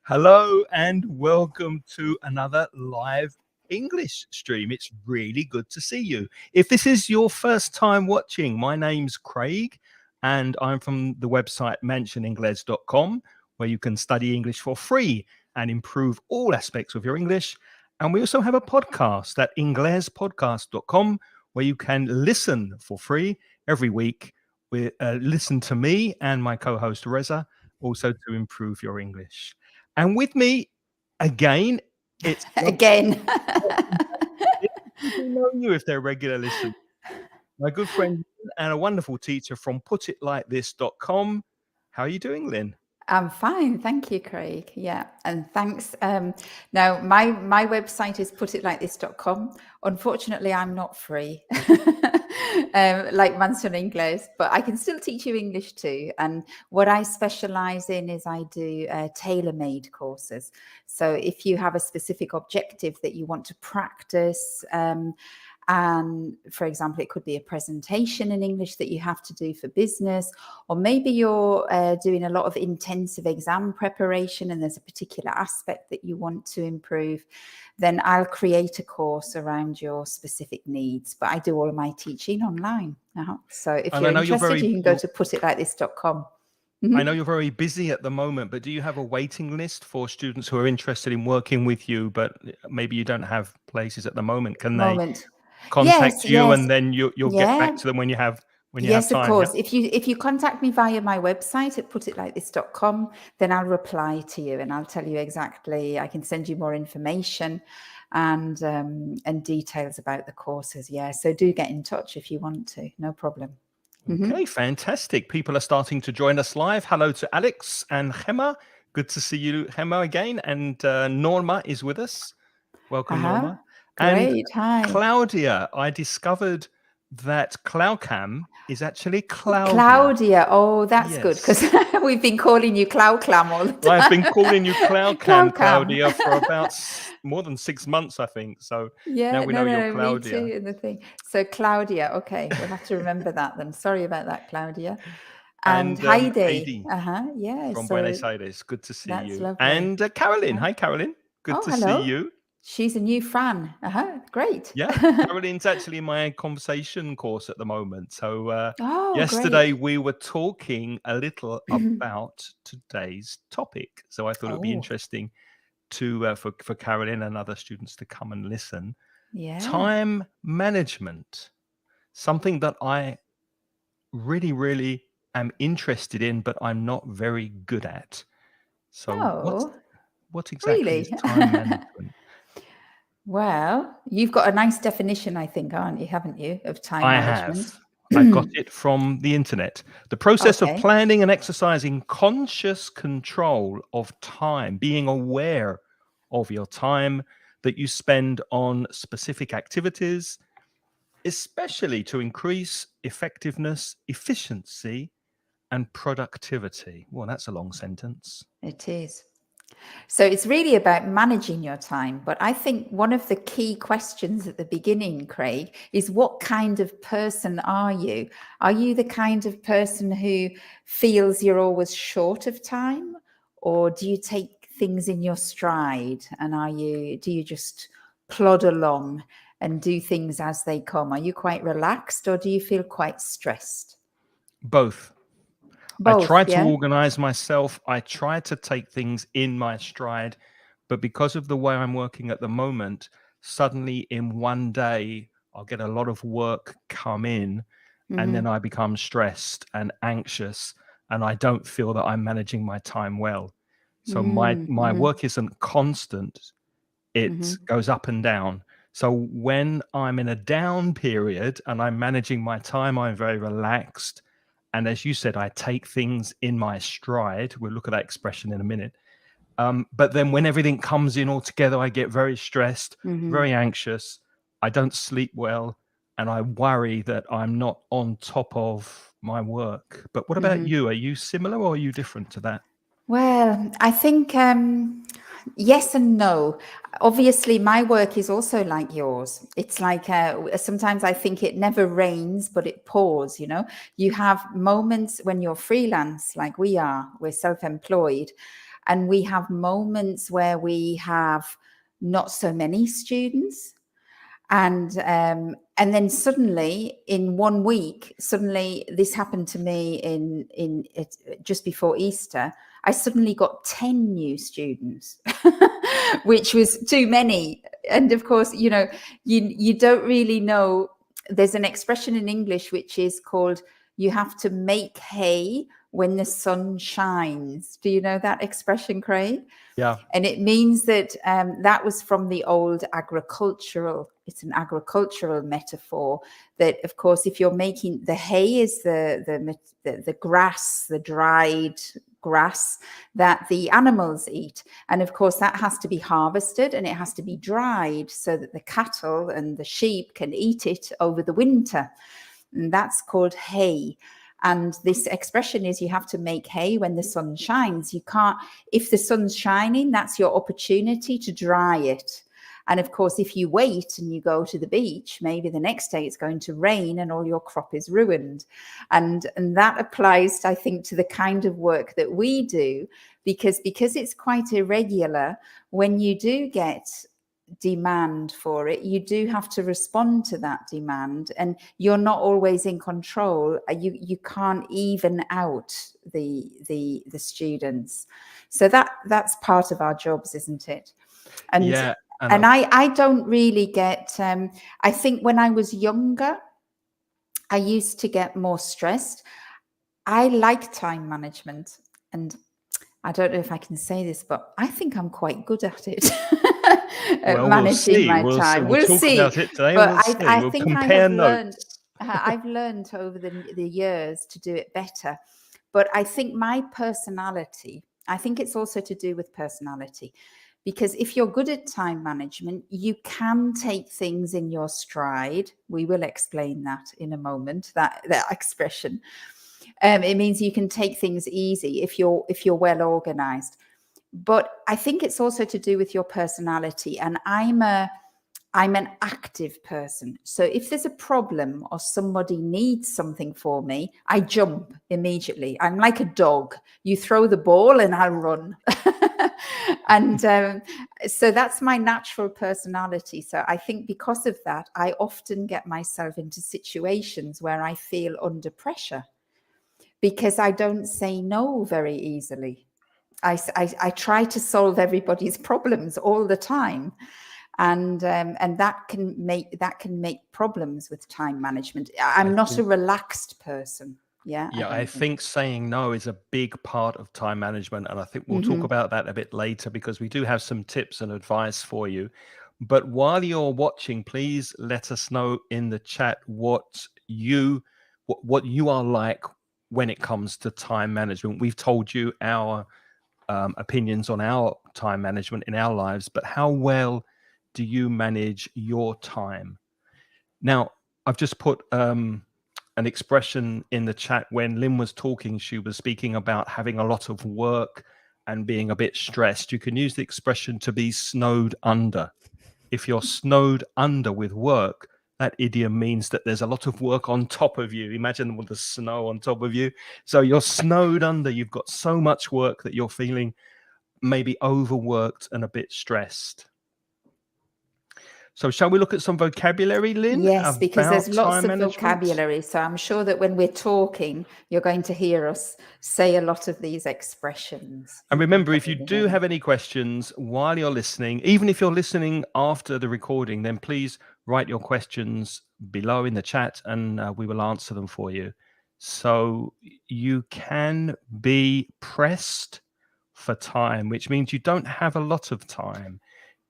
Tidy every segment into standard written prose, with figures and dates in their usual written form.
Hello and welcome to another live English stream. It's really good to see you. If this is your first time watching, my name's Craig and I'm from the website mentioningles.com, where you can study English for free and improve all aspects of your English. And we also have a podcast at inglespodcast.com, where you can listen for free every week. Listen to me and my co-host Reza, also to improve your English. And with me again, it's Again. people know you if they're regular listeners. My good friend and a wonderful teacher from putitlikethis.com. How are you doing, Lynn? I'm fine, thank you, Craig. Yeah, and thanks. Now, my website is putitlikethis.com. Unfortunately, I'm not free, like Mansion English, but I can still teach you English too. And what I specialize in is I do tailor-made courses. So if you have a specific objective that you want to practice, and for example, it could be a presentation in English that you have to do for business, or maybe you're doing a lot of intensive exam preparation and there's a particular aspect that you want to improve, then I'll create a course around your specific needs. But I do all of my teaching online. So if you're interested, you can go to putitlikethis.com. I know you're very busy at the moment, but do you have a waiting list for students who are interested in working with you, but maybe you don't have places at the moment? Can they contact you and then you'll get back to them when you have time? Yes, of course. Yeah? If you contact me via my website at putitlikethis.com, then I'll reply to you and I'll tell you exactly. I can send you more information and details about the courses. Yeah, so do get in touch if you want to. No problem. Okay, fantastic. People are starting to join us live. Hello to Alex and Gemma. Good to see you, Gemma, again. And Norma is with us. Welcome, Norma. Great. And Hi. Claudia, I discovered that Cloudcam is actually Claudia. Claudia. Oh, that's good, because we've been calling you Cloudcam all the time. I've been calling you Cloudcam, Claudia, for about more than 6 months, I think. So now we know you're Claudia. Me too, the thing. So Claudia, okay, we'll have to remember that then. Sorry about that, Claudia. And Heidi. Yeah. From Buenos Aires. Good to see you. Lovely. And Carolyn. Hi, Carolyn. Good to see you. She's a new fan. Great. Yeah, Carolyn's actually in my conversation course at the moment. So yesterday we were talking a little about today's topic. So I thought it would be interesting to for Carolyn and other students to come and listen. Yeah. Time management, something that I really am interested in, but I'm not very good at. So what exactly is time management? Well, you've got a nice definition, I think, haven't you, of time management? I got it from the internet. The process of planning and exercising conscious control of time, being aware of your time that you spend on specific activities, especially to increase effectiveness, efficiency, and productivity. Well, that's a long sentence. It is. So it's really about managing your time. But I think one of the key questions at the beginning, Craig, is what kind of person are you? Are you the kind of person who feels you're always short of time? Or do you take things in your stride? And do you just plod along and do things as they come? Are you quite relaxed or do you feel quite stressed? Both. I try to organize myself. I try to take things in my stride. But because of the way I'm working at the moment, suddenly in one day, I'll get a lot of work come in and then I become stressed and anxious and I don't feel that I'm managing my time well. So my work isn't constant. It goes up and down. So when I'm in a down period and I'm managing my time, I'm very relaxed. And as you said, I take things in my stride. We'll look at that expression in a minute. But then when everything comes in all together, I get very stressed, very anxious. I don't sleep well. And I worry that I'm not on top of my work. But what about you? Are you similar or are you different to that? Well, I think yes and no. Obviously, my work is also like yours. It's like sometimes I think it never rains, but it pours, you know. You have moments when you're freelance, like we're self-employed, And we have moments where we have not so many students. And then suddenly in 1 week, suddenly this happened to me in just before Easter. I suddenly got 10 new students, which was too many. And of course, you know, you don't really know. There's an expression in English which is called, you have to make hay when the sun shines. Do you know that expression, Craig? Yeah. And it means that that was from the old agricultural, it's an agricultural metaphor that, of course, if you're making, the hay is the grass, the dried grass that the animals eat. And of course, that has to be harvested and it has to be dried so that the cattle and the sheep can eat it over the winter. And that's called hay. And this expression is, you have to make hay when the sun shines. You can't, if the sun's shining, that's your opportunity to dry it. And of course, if you wait and you go to the beach, maybe the next day it's going to rain and all your crop is ruined. And that applies, I think, to the kind of work that we do, because it's quite irregular. When you do get demand for it, you do have to respond to that demand, and you're not always in control. You can't even out the students. So that's part of our jobs, isn't it? And yeah, and I don't really get I think when I was younger, I used to get more stressed. I like time management, and I don't know if I can say this, but I think I'm quite good at it. At well, we'll managing see. my time. We'll talk See. about it today. But We'll see. I We'll think I compare have learned, notes. I've learned over the years to do it better. But I think my personality, I think it's also to do with personality. Because if you're good at time management, you can take things in your stride. We will explain that in a moment, that expression. It means you can take things easy if you're well organized. But I think it's also to do with your personality. And I'm an active person. So if there's a problem or somebody needs something for me, I jump immediately. I'm like a dog. You throw the ball and I'll run. And so that's my natural personality. So I think because of that, I often get myself into situations where I feel under pressure, because I don't say no very easily. I try to solve everybody's problems all the time. And that can make problems with time management. I'm not a relaxed person. Yeah. I think saying no is a big part of time management. And I think we'll talk about that a bit later, because we do have some tips and advice for you. But while you're watching, please let us know in the chat what you are like when it comes to time management. We've told you our opinions on our time management in our lives, but how well do you manage your time? Now, I've just put an expression in the chat. When Lynn was talking, she was speaking about having a lot of work and being a bit stressed. You can use the expression to be snowed under. If you're snowed under with work, that idiom means that there's a lot of work on top of you. Imagine with the snow on top of you. So you're snowed under. You've got so much work that you're feeling maybe overworked and a bit stressed. So shall we look at some vocabulary, Lynn? Yes, because there's lots of management? vocabulary. So I'm sure that when we're talking, you're going to hear us say a lot of these expressions. And remember, if you do have any questions while you're listening, even if you're listening after the recording, then please write your questions below in the chat and we will answer them for you. So you can be pressed for time, which means you don't have a lot of time.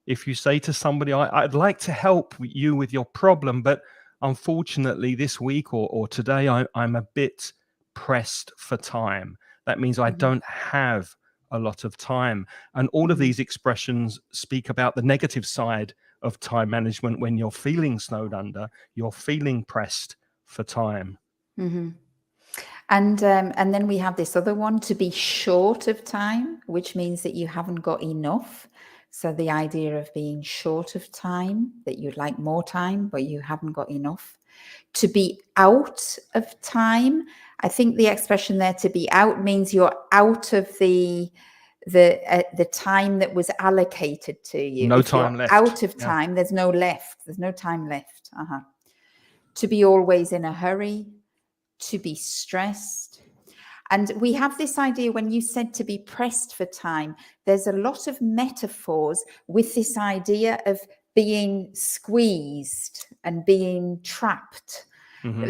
If you say to somebody, I'd like to help you with your problem, but unfortunately this week or today, I'm a bit pressed for time. That means I don't have a lot of time. And all of these expressions speak about the negative side of time management. When you're feeling snowed under, you're feeling pressed for time. And then we have this other one, to be short of time, which means that you haven't got enough. So the idea of being short of time, that you'd like more time, but you haven't got enough. To be out of time. I think the expression there, to be out, means you're out of the the time that was allocated to you. No If time you're left. out of time, there's no time left. To be always in a hurry, to be stressed. And we have this idea, when you said to be pressed for time, there's a lot of metaphors with this idea of being squeezed and being trapped. Mm-hmm.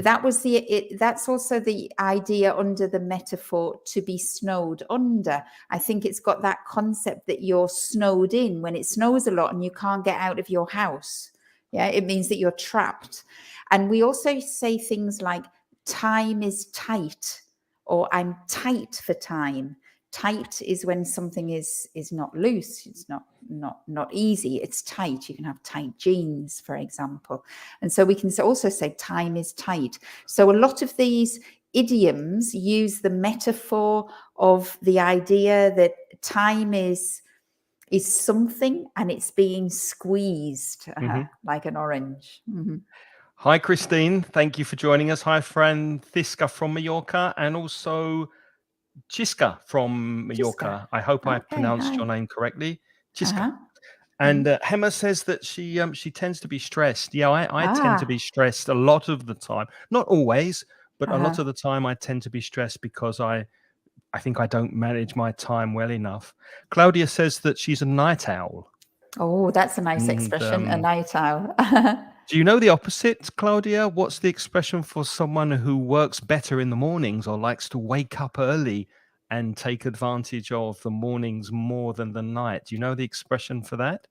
That's also the idea under the metaphor to be snowed under. I think it's got that concept that you're snowed in. When it snows a lot and you can't get out of your house, yeah, it means that you're trapped. And we also say things like time is tight, or I'm tight for time. Tight is when something is not loose. It's not easy. It's tight. You can have tight jeans, for example. And so we can also say time is tight. So a lot of these idioms use the metaphor of the idea that time is something and it's being squeezed, like an orange. Hi, Christine. Thank you for joining us. Hi, Francisca from Mallorca, and also Chisca from Mallorca. I hope I pronounced your name correctly. Chisca. And Hema says that she tends to be stressed. Yeah, I tend to be stressed a lot of the time. Not always, but a lot of the time I tend to be stressed because I think I don't manage my time well enough. Claudia says that she's a night owl. Oh, that's a nice expression, a night owl. Do you know the opposite, Claudia? What's the expression for someone who works better in the mornings or likes to wake up early and take advantage of the mornings more than the night? Do you know the expression for that?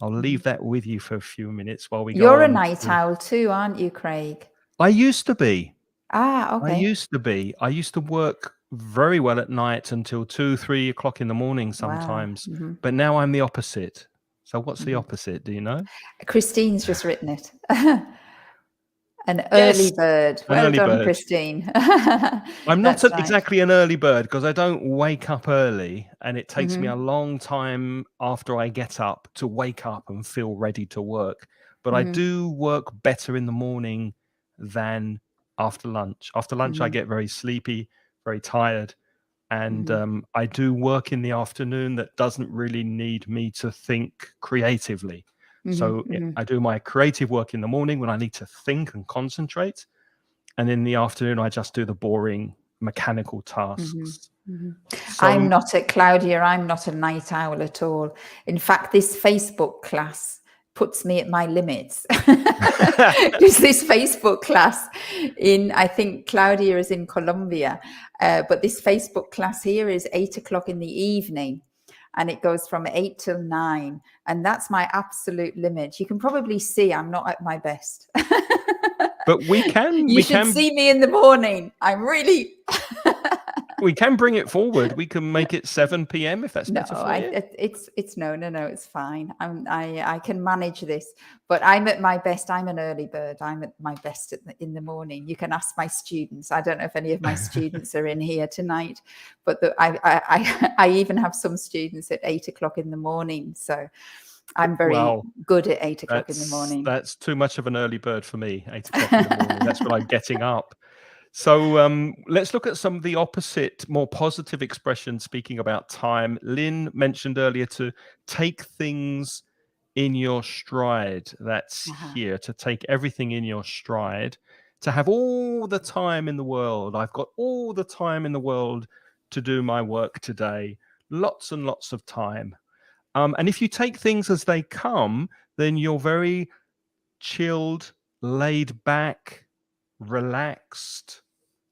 I'll leave that with you for a few minutes while we go on. You're a night owl too, aren't you, Craig? I used to be. Okay. I used to be. I used to work very well at night until 2, 3 o'clock in the morning sometimes. Wow. But now I'm the opposite. So what's the opposite? Do you know? Christine's just written it. An early bird. Well done, Christine. I'm not exactly an early bird because I don't wake up early, and it takes me a long time after I get up to wake up and feel ready to work. But I do work better in the morning than after lunch. After lunch, I get very sleepy, very tired. And I do work in the afternoon that doesn't really need me to think creatively. So I do my creative work in the morning when I need to think and concentrate. And in the afternoon, I just do the boring mechanical tasks. So, I'm not Claudia, I'm not a night owl at all. In fact, this Facebook class puts me at my limits. Because this Facebook class I think Claudia is in Colombia, but this Facebook class here is 8 o'clock in the evening. And it goes from 8 till 9. And that's my absolute limit. You can probably see I'm not at my best. But we can. You should see me in the morning. I'm really... We can bring it forward. We can make it 7 p.m. if that's better for you. It's no, it's fine. I can manage this, but I'm at my best. I'm an early bird. I'm at my best in the morning. You can ask my students. I don't know if any of my students are in here tonight, but I even have some students at 8 o'clock in the morning. So I'm very good at 8 o'clock in the morning. That's too much of an early bird for me. 8 o'clock in the morning. That's when I'm getting up. So let's look at some of the opposite, more positive expressions speaking about time. Lynn mentioned earlier to take things in your stride. That's here, to take everything in your stride, to have all the time in the world. I've got all the time in the world to do my work today. Lots and lots of time. And if you take things as they come, then you're very chilled, laid back, relaxed.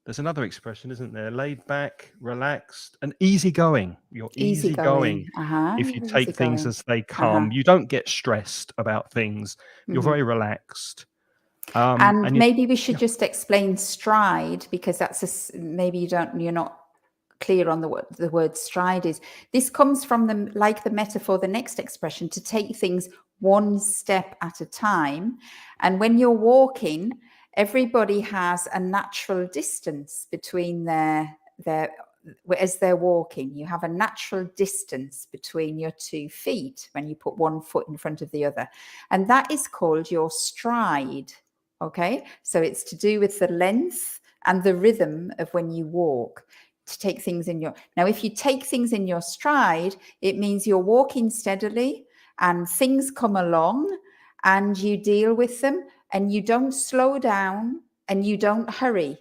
There's another expression, isn't there? Laid back, relaxed, and easygoing. You're easygoing. If you take things as they come, you don't get stressed about things. You're very relaxed. And maybe we should just explain stride, because that's maybe you're not clear on the word stride is. This comes from the metaphor, the next expression, to take things one step at a time. And when you're walking, everybody has a natural distance between as they're walking. You have a natural distance between your 2 feet when you put one foot in front of the other. And that is called your stride. Okay, so it's to do with the length and the rhythm of when you walk. to take things in your... Now, if you take things in your stride, it means you're walking steadily and things come along and you deal with them and you don't slow down and you don't hurry.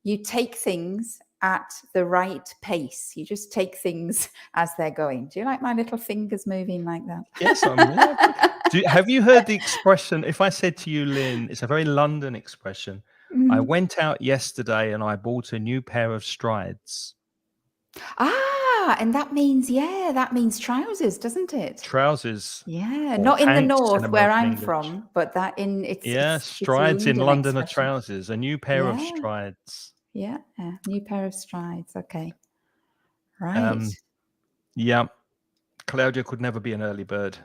You take things at the right pace. You just take things as they're going. Do you like my little fingers moving like that? Yes, have you heard the expression? If I said to you, Lynn, it's a very London expression. I went out yesterday and I bought a new pair of strides. And that means trousers, doesn't it? Trousers. Yeah, not in the north where I'm English. from, but that in strides in London are expression. trousers. A new pair of strides. Yeah, new pair of strides. Okay, right. Yeah, Claudia could never be an early bird.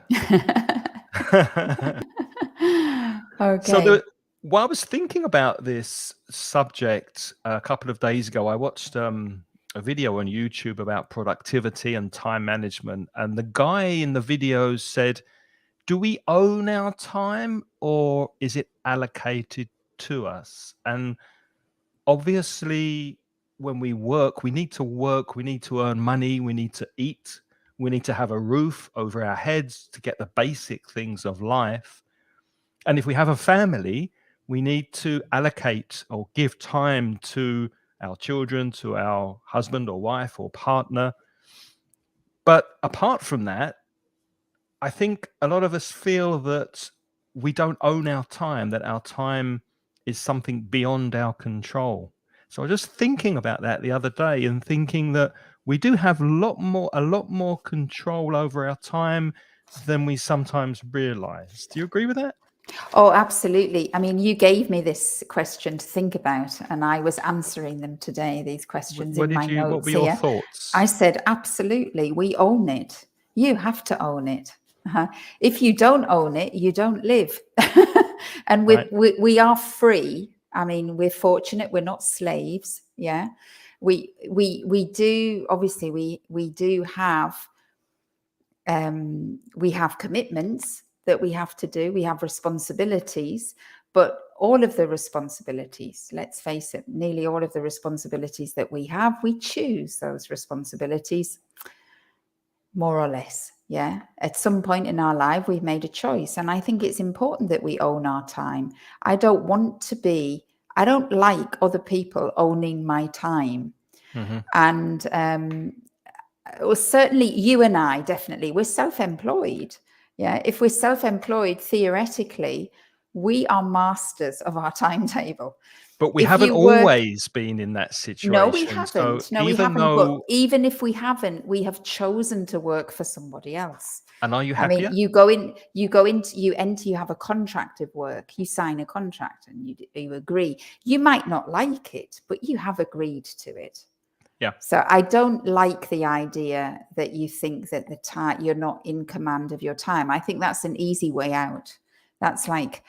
Okay. So while I was thinking about this subject a couple of days ago, I watched a video on YouTube about productivity and time management. And the guy in the video said, do we own our time or is it allocated to us? And obviously, when we work, we need to earn money, we need to eat, we need to have a roof over our heads to get the basic things of life. And if we have a family, we need to allocate or give time to our children, to our husband or wife or partner. But apart from that, I think a lot of us feel that we don't own our time, that our time is something beyond our control. So I was just thinking about that the other day and thinking that we do have a lot more control over our time than we sometimes realize. Do you agree with that? Oh, absolutely. I mean, you gave me this question to think about, and I was answering them today, these questions in my notes. What were your thoughts? I said, absolutely, we own it. You have to own it. If you don't own it, you don't live. And we are free. I mean, we're fortunate. We're not slaves. Yeah. We do, obviously, we do have, we have commitments that we have to do. We have responsibilities, but all of the responsibilities, let's face it, nearly all of the responsibilities that we have, we choose those responsibilities, more or less. Yeah. At some point in our life, we've made a choice. And I think it's important that we own our time. I don't like other people owning my time. And well, certainly you and I, definitely, we're self-employed. Yeah. If we're self-employed, theoretically, we are masters of our timetable. But we haven't always been in that situation. No, we haven't. No, we haven't. But even if we haven't, we have chosen to work for somebody else. And are you happier? I mean, you enter, you have a contract of work, you sign a contract and you agree. You might not like it, but you have agreed to it. Yeah. So I don't like the idea that you think that the time you're not in command of your time. I think that's an easy way out. That's like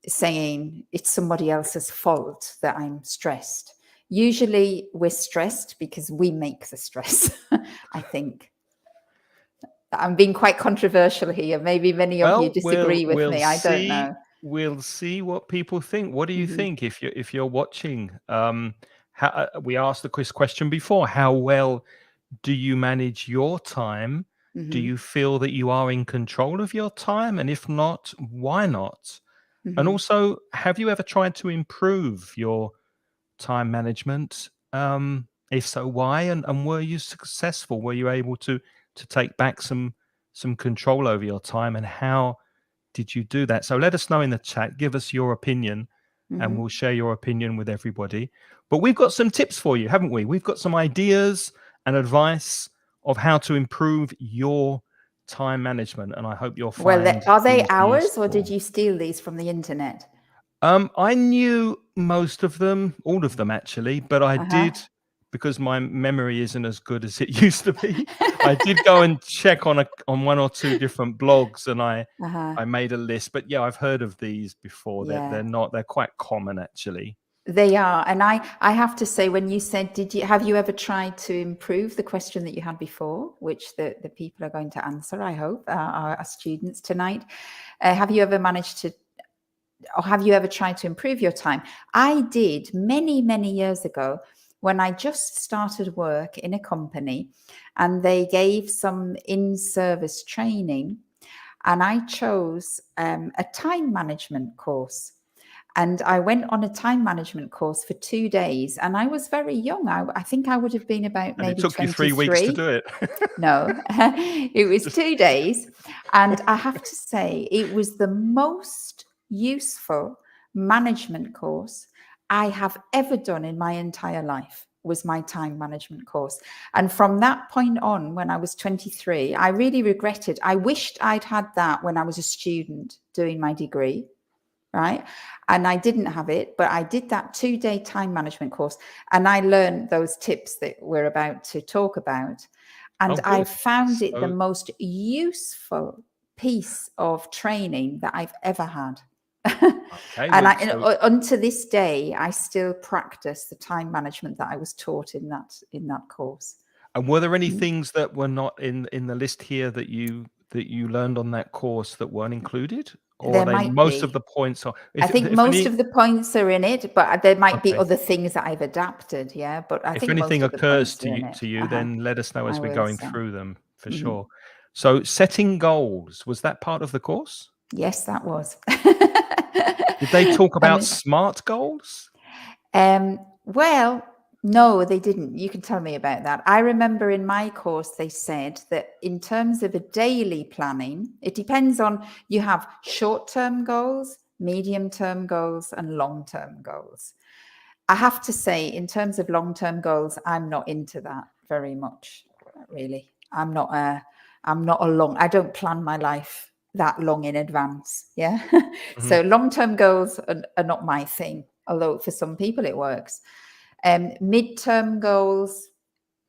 saying it's somebody else's fault that I'm stressed. Usually we're stressed because we make the stress. I think. I'm being quite controversial here. Maybe many of you disagree with me. I don't know. We'll see what people think. What do you think if you're watching? We asked the quiz question before. How well do you manage your time? Do you feel that you are in control of your time? And if not, why not? And also, have you ever tried to improve your time management? If so, why? And were you successful? Were you able to take back some control over your time? And how did you do that? So let us know in the chat. Give us your opinion, and we'll share your opinion with everybody. But we've got some tips for you, haven't we? We've got some ideas and advice of how to improve your time management, and I hope you'll find. Well, are they ours, or did you steal these from the internet? I knew most of them, all of them actually, but I did, because my memory isn't as good as it used to be. I did go and check on one or two different blogs, and I made a list. But yeah, I've heard of these before. They're quite common actually. They are. And I have to say, when you said, have you ever tried to improve the question that you had before, which the people are going to answer, I hope, our students tonight. Have you ever tried to improve your time? I did many, many years ago when I just started work in a company, and they gave some in-service training, and I chose a time management course. And I went on a time management course for 2 days, and I was very young. I think I would have been about And it maybe took you 3 weeks to 23. do it. No, it was Just 2 days. And I have to say, it was the most useful management course I have ever done in my entire life, was my time management course. And from that point on, when I was 23, I really regretted, I wished I'd had that when I was a student doing my degree, right? And I didn't have it, but I did that 2-day time management course, and I learned those tips that we're about to talk about. And I good. found it the So most useful piece of training that I've ever had. okay, And well, so unto this day, I still practice the time management that I was taught in that course. and were there any Mm. things that were not in the list here that you learned on that course that weren't included? Or are There they might most of be. the points are I think if most any of the points are in it, but there might be okay. other things that I've adapted. Yeah, but I If think anything most of the occurs points are in to it. you, then let us know I as we're will going say. through them for Mhm. sure. So setting goals, was that part of the course? Yes, that was. Did they talk about And SMART goals? well, no, they didn't. You can tell me about that. I remember in my course they said that in terms of a daily planning, it depends on, you have short-term goals, medium-term goals, and long-term goals. I have to say, in terms of long-term goals, I'm not into that very much, really. I'm not a long, I don't plan my life that long in advance. Yeah. Mhm, So long-term goals are not my thing, although for some people it works. Midterm goals,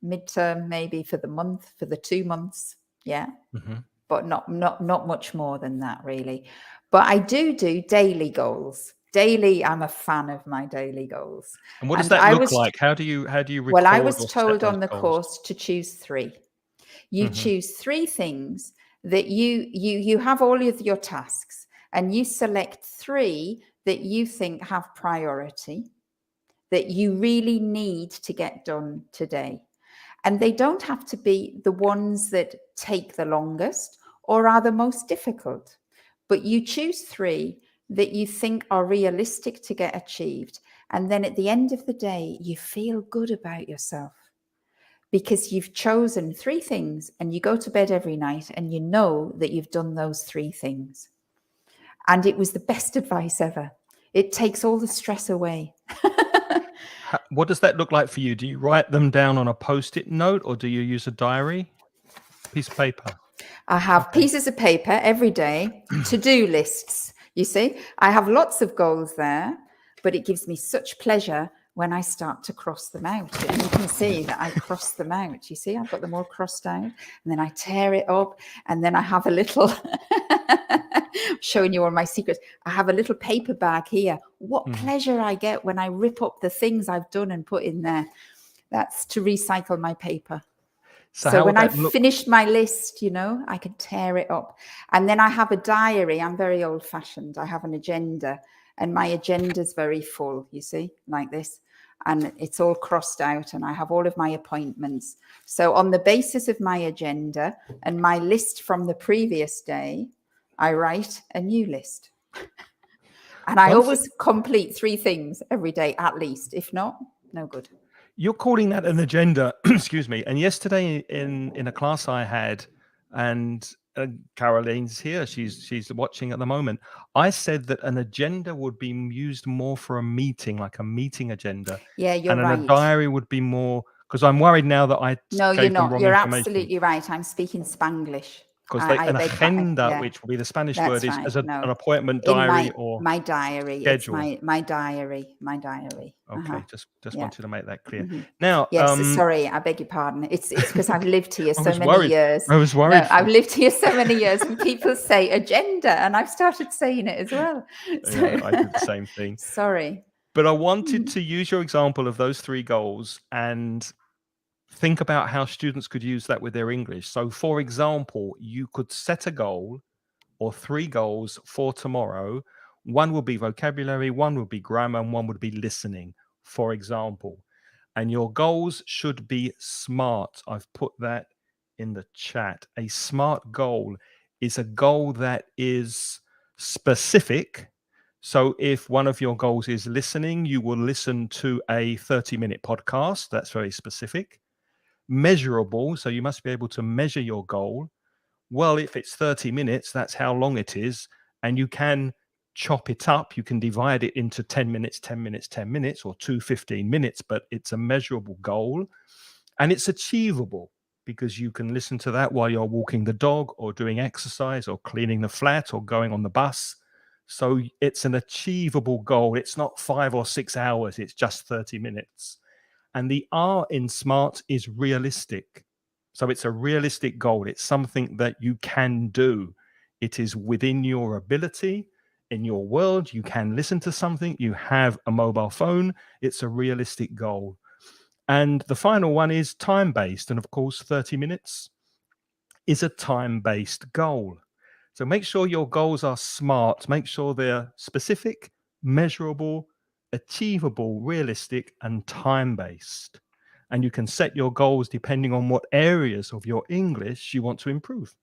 midterm maybe for the month, for the 2 months. Yeah. mhm. But not much more than that, really. But I do daily goals. Daily, I'm a fan of my daily goals. And what does And that I look was, like? How do you well, I record was or set told those on the goals? course to choose 3. You Mhm, choose 3 things that you have all of your tasks, and you select 3 that you think have priority, that you really need to get done today. And they don't have to be the ones that take the longest or are the most difficult, but you choose 3 that you think are realistic to get achieved. And then at the end of the day, you feel good about yourself because you've chosen 3 things, and you go to bed every night and you know that you've done those 3 things. And it was the best advice ever. It takes all the stress away. What does that look like for you? Do you write them down on a Post-it note, or do you use a diary? Piece of paper. I have Okay. pieces of paper every day, to-do lists. You see, I have lots of goals there, but it gives me such pleasure when I start to cross them out. And you can see that I cross them out. You see, I've got them all crossed out, and then I tear it up, and then I have a little showing you all my secrets. I have a little paper bag here. What Mhm. pleasure I get when I rip up the things I've done and put in there. That's to recycle my paper. So So how would when I that look? finished my list, I could tear it up. And then I have a diary. I'm very old fashioned. I have an agenda, and my agenda's very full, you see, like this. And it's all crossed out, and I have all of my appointments. So on the basis of my agenda and my list from the previous day, I write a new list. And I One thing always complete 3 things every day, at least. If not, no good. you're calling that an agenda, excuse me. And yesterday in a class I had, and Caroline's here, she's watching at the moment. I said that an agenda would be used more for a meeting, like a meeting agenda, Yeah, you're and a right. diary would be more, because I'm worried now that I No, you're gave them not. wrong You're information. absolutely right. I'm speaking Spanglish. Because I an beg pardon. agenda, Yeah, which will be the Spanish word, that's is right. as an No, appointment in diary my or my diary, it's schedule. my diary, my diary. Okay, just Yeah. wanted to make that clear. hmm Now, Yes, sorry, I beg your pardon. It's because I've lived here I so was many worried. years. I was No, worried for I've lived here so many years, and people say agenda, and I've started saying it as well. yeah, So I did the same thing. sorry. But I wanted Mhm. to use your example of those 3 goals and think about how students could use that with their English. So, for example, you could set a goal or 3 goals for tomorrow. One will be vocabulary, one will be grammar, and one would be listening, for example. And your goals should be smart. I've put that in the chat. A smart goal is a goal that is specific. So if one of your goals is listening, you will listen to a 30-minute podcast. That's very specific. Measurable. So you must be able to measure your goal. Well, if it's 30 minutes, that's how long it is. And you can chop it up. You can divide it into 10 minutes, 10 minutes, 10 minutes, or 15 minutes, but it's a measurable goal. And it's achievable because you can listen to that while you're walking the dog or doing exercise or cleaning the flat or going on the bus. So it's an achievable goal. It's not 5 or 6 hours. It's just 30 minutes. And the R in SMART is realistic. So it's a realistic goal. It's something that you can do. It is within your ability. In your world, you can listen to something. You have a mobile phone. It's a realistic goal. And the final one is time-based. And of course, 30 minutes is a time-based goal. So make sure your goals are SMART. Make sure they're specific, measurable, achievable, realistic, and time-based. And you can set your goals depending on what areas of your English you want to improve.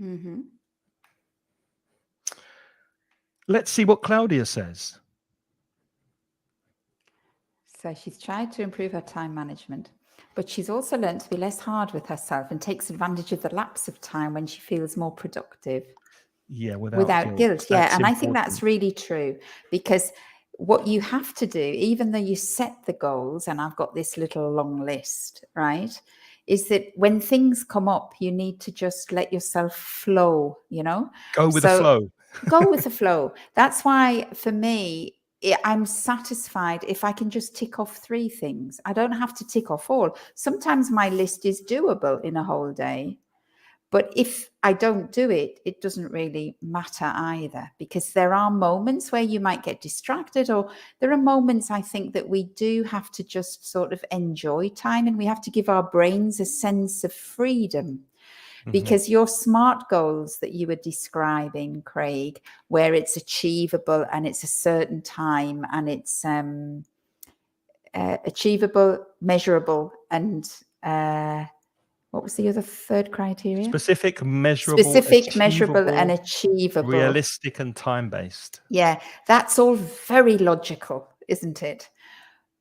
Mm-hmm. Let's see what Claudia says. So she's tried to improve her time management, but she's also learned to be less hard with herself and takes advantage of the lapse of time when she feels more productive. Yeah, without guilt. Yeah. That's and important. I think that's really true, because what you have to do, even though you set the goals, and I've got this little long list, right, is that when things come up, you need to just let yourself flow, Go with the flow. Go with the flow. That's why for me, I'm satisfied if I can just tick off 3 things. I don't have to tick off all. Sometimes my list is doable in a whole day. But if I don't do it, it doesn't really matter either, because there are moments where you might get distracted, or there are moments I think that we do have to just sort of enjoy time, and we have to give our brains a sense of freedom. Because your SMART goals that you were describing, Craig, where it's achievable and it's a certain time and it's achievable, measurable, and what was the other 3rd criteria? Specific, measurable, and achievable. Realistic and time-based. Yeah, that's all very logical, isn't it?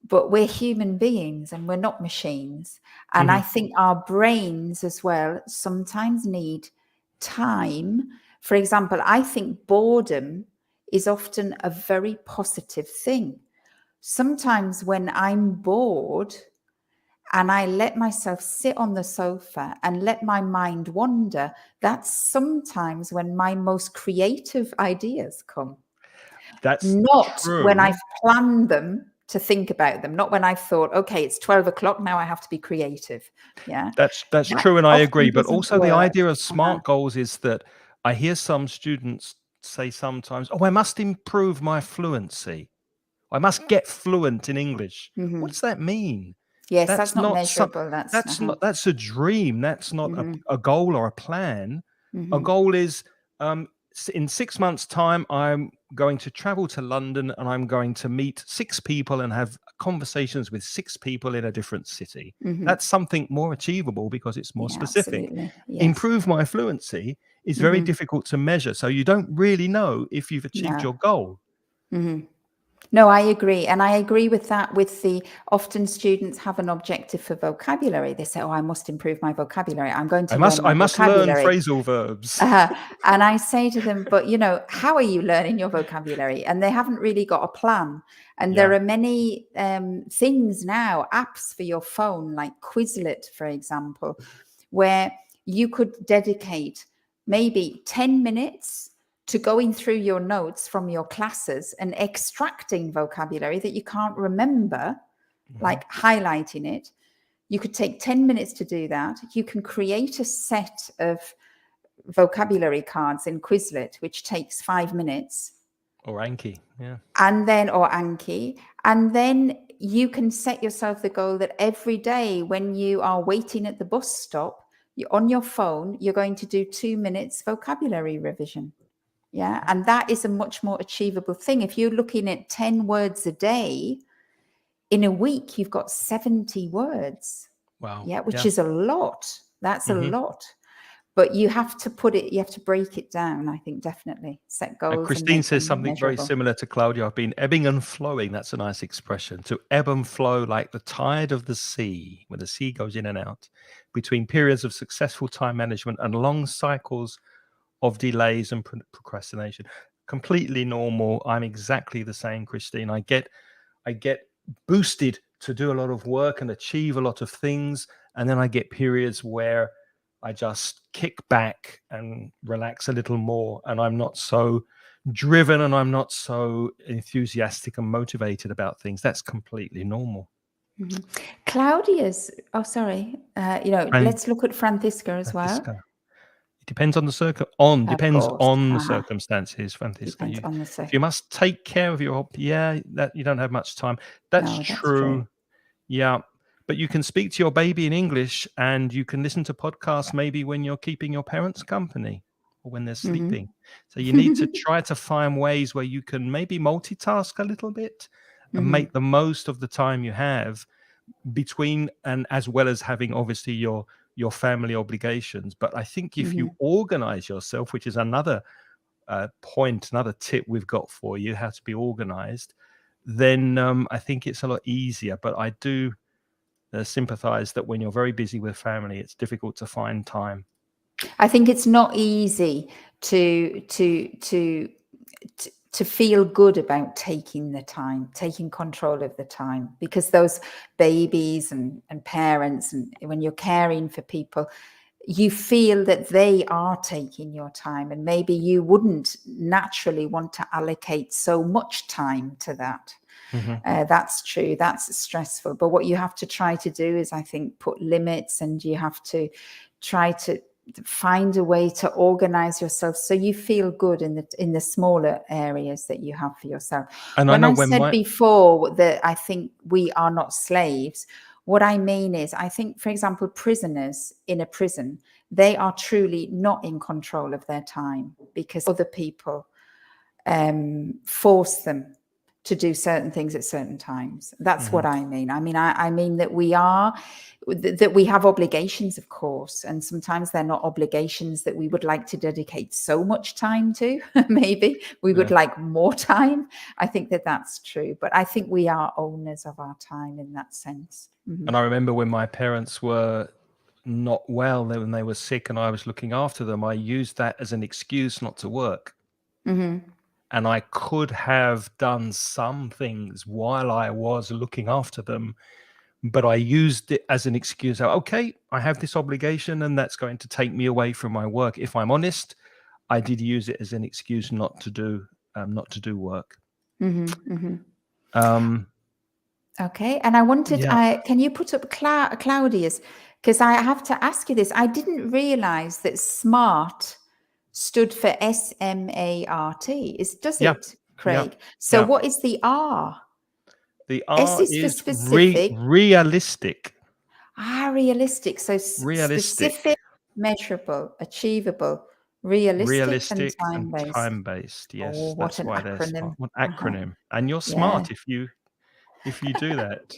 But we're human beings and we're not machines. And I think our brains as well sometimes need time. For example, I think boredom is often a very positive thing. Sometimes when I'm bored and I let myself sit on the sofa and let my mind wander, that's sometimes when my most creative ideas come. That's not true. When I've planned them to think about them, not when I've thought, okay, it's 12 o'clock, now I have to be creative. Yeah, that's true, and I agree. But also the idea of SMART goals is that I hear some students say sometimes, oh, I must improve my fluency. I must get fluent in English. What does that mean? Yes, that's not measurable. That's a dream. That's not a goal or a plan. A goal is in 6 months' time, I'm going to travel to London and I'm going to meet 6 people and have conversations with 6 people in a different city. That's something more achievable because it's more specific. Absolutely. Yes. Improve my fluency is very difficult to measure. So you don't really know if you've achieved your goal. No, I agree. And I agree with that. Often students have an objective for vocabulary. They say, oh, I must improve my vocabulary. I'm going to I must learn phrasal verbs. And I say to them, but how are you learning your vocabulary? And they haven't really got a plan. And there are many things now, apps for your phone, like Quizlet, for example, where you could dedicate maybe 10 minutes to going through your notes from your classes and extracting vocabulary that you can't remember, like highlighting it. You could take 10 minutes to do that. You can create a set of vocabulary cards in Quizlet, which takes 5 minutes. Or Anki, yeah. Or Anki. And then you can set yourself the goal that every day when you are waiting at the bus stop, on your phone, you're going to do 2 minutes vocabulary revision. Yeah. And that is a much more achievable thing. If you're looking at 10 words a day, in a week, you've got 70 words. Wow. Yeah, which is a lot. That's a Mm-hmm. lot. But you have to break it down, I think, definitely. Set goals Christine and make says them something very measurable. similar to Claudia. I've been ebbing and flowing. That's a nice expression. To ebb and flow like the tide of the sea, when the sea goes in and out, between periods of successful time management and long cycles of delays and procrastination. Completely normal. I'm exactly the same, Christine. I get boosted to do a lot of work and achieve a lot of things, and then I get periods where I just kick back and relax a little more, and I'm not so driven and I'm not so enthusiastic and motivated about things. That's completely normal. Mm-hmm. Claudia's, let's look at Francisca as well. It depends on the Of course. the circumstances, Francisca. Depends on the If you must take care of that you don't have much time. That's No, true. that's true. Yeah. But you can speak to your baby in English, and you can listen to podcasts maybe when you're keeping your parents company or when they're sleeping. So you need to try to find ways where you can maybe multitask a little bit and make the most of the time you have between, and as well as having obviously your family obligations. But I think if you organize yourself, which is another point, another tip we've got for you, how to be organized, then I think it's a lot easier. But I do sympathize that when you're very busy with family, it's difficult to find time. I think it's not easy to feel good about taking the time, taking control of the time, because those babies and parents, and when you're caring for people, you feel that they are taking your time, and maybe you wouldn't naturally want to allocate so much time to that. That's true. That's stressful. But what you have to try to do is, I think, put limits, and you have to try to find a way to organize yourself so you feel good in the smaller areas that you have for yourself. And when I said before that I think we are not slaves, what I mean is, I think, for example, prisoners in a prison, they are truly not in control of their time because other people force them to do certain things at certain times. That's what I mean. I mean that we have obligations, of course, and sometimes they're not obligations that we would like to dedicate so much time to. Maybe we would like more time. I think that that's true, but I think we are owners of our time in that sense. And I remember when my parents were not well, when they were sick and I was looking after them, I used that as an excuse not to work. And I could have done some things while I was looking after them, but I used it as an excuse. Okay, I have this obligation and that's going to take me away from my work. If I'm honest, I did use it as an excuse not to do work. Okay, and I wanted, can you put up Claudia's? Because I have to ask you this. I didn't realize that SMART stood for SMART. Does it, Craig? So what is the R? The R S is for specific. Realistic. Realistic. So specific, measurable, achievable, realistic and time-based. Yes, oh, what an acronym. What acronym. And you're smart if you do that.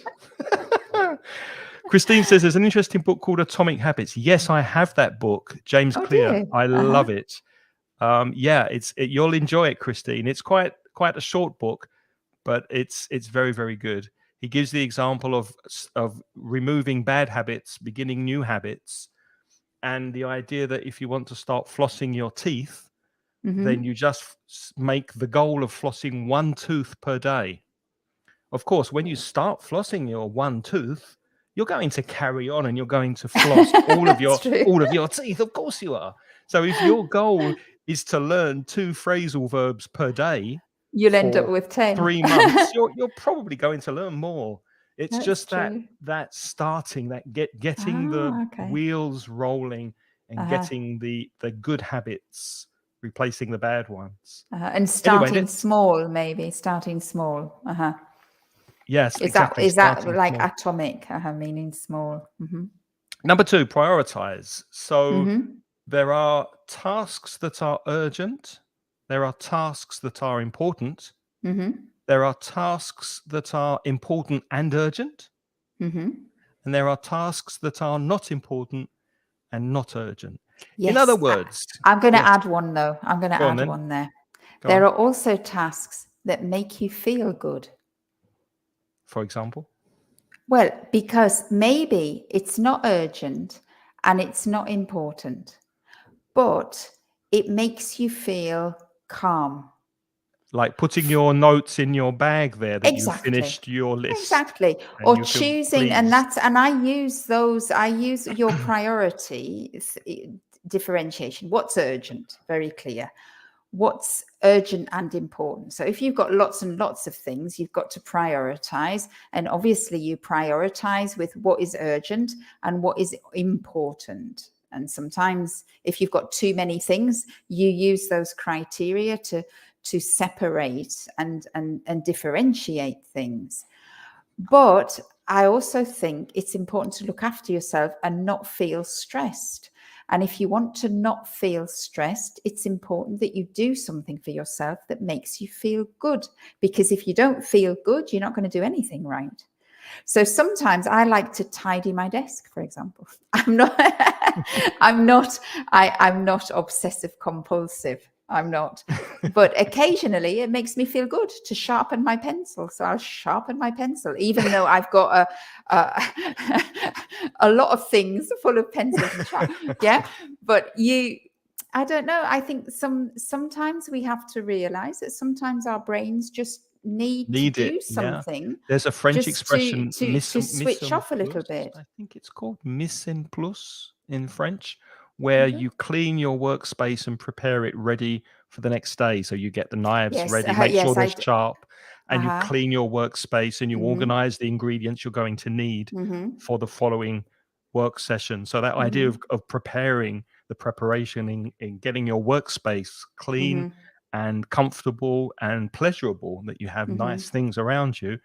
Christine says there's an interesting book called Atomic Habits. Yes, I have that book. James Clear. I love it. You'll enjoy it, Christine. It's quite a short book, but it's very, very good. He gives the example of removing bad habits, beginning new habits, and the idea that if you want to start flossing your teeth, then you just make the goal of flossing one tooth per day. Of course, when you start flossing your one tooth, you're going to carry on and you're going to floss all of your teeth. Of course you are. So if your goal is to learn 2 phrasal verbs per day, you'll end up with 10. 3 months, you're probably going to learn more. It's just that starting, that getting the wheels rolling and getting the good habits, replacing the bad ones. And starting small, maybe. Starting small. Yes, exactly. Is that like small. Atomic, meaning small? Number 2, prioritize. So there are tasks that are urgent. There are tasks that are important. There there are tasks that are important and urgent, Mm-hmm. and there are tasks that are not important and not urgent. In other Yes, words, I'm going to yes, add one though. I'm going to go on add then. one there. Go There on. are also tasks that make you feel good. For example, Well, because maybe it's not urgent and it's not important, but it makes you feel calm. like putting your notes in your bag there that you Exactly. finished your list Exactly. and Or you feel choosing, pleased. and I use those, I use your priority differentiation. What's urgent? Very clear. What's urgent and important. So if you've got lots and lots of things, you've got to prioritize. And obviously you prioritize with what is urgent and what is important. And sometimes if you've got too many things, you use those criteria to separate and differentiate things. But I also think it's important to look after yourself and not feel stressed. And if you want to not feel stressed, it's important that you do something for yourself that makes you feel good. Because if you don't feel good, you're not going to do anything right. So sometimes I like to tidy my desk, for example. I'm not I'm not obsessive compulsive. I'm not. But occasionally it makes me feel good to sharpen my pencil. So I'll sharpen my pencil, even though I've got a lot of things full of pencils and sharp. Yeah. But I don't know. I think sometimes we have to realize that sometimes our brains just need to Need it, do yeah. something There's a French just to expression, switch mise en off a little plus, bit. I think it's called mise en plus in French, where Is it? you clean your workspace and prepare it ready for the next day. So you get the knives Yes, ready, make sure yes, they're sharp, and you uh-huh. clean your workspace and you Mm-hmm. organize the ingredients you're going to need Mm-hmm. for the following work session. So that idea Mm-hmm. of preparing the preparation in getting your workspace clean Mm-hmm. and comfortable and pleasurable, that you have Mm-hmm. nice things around you,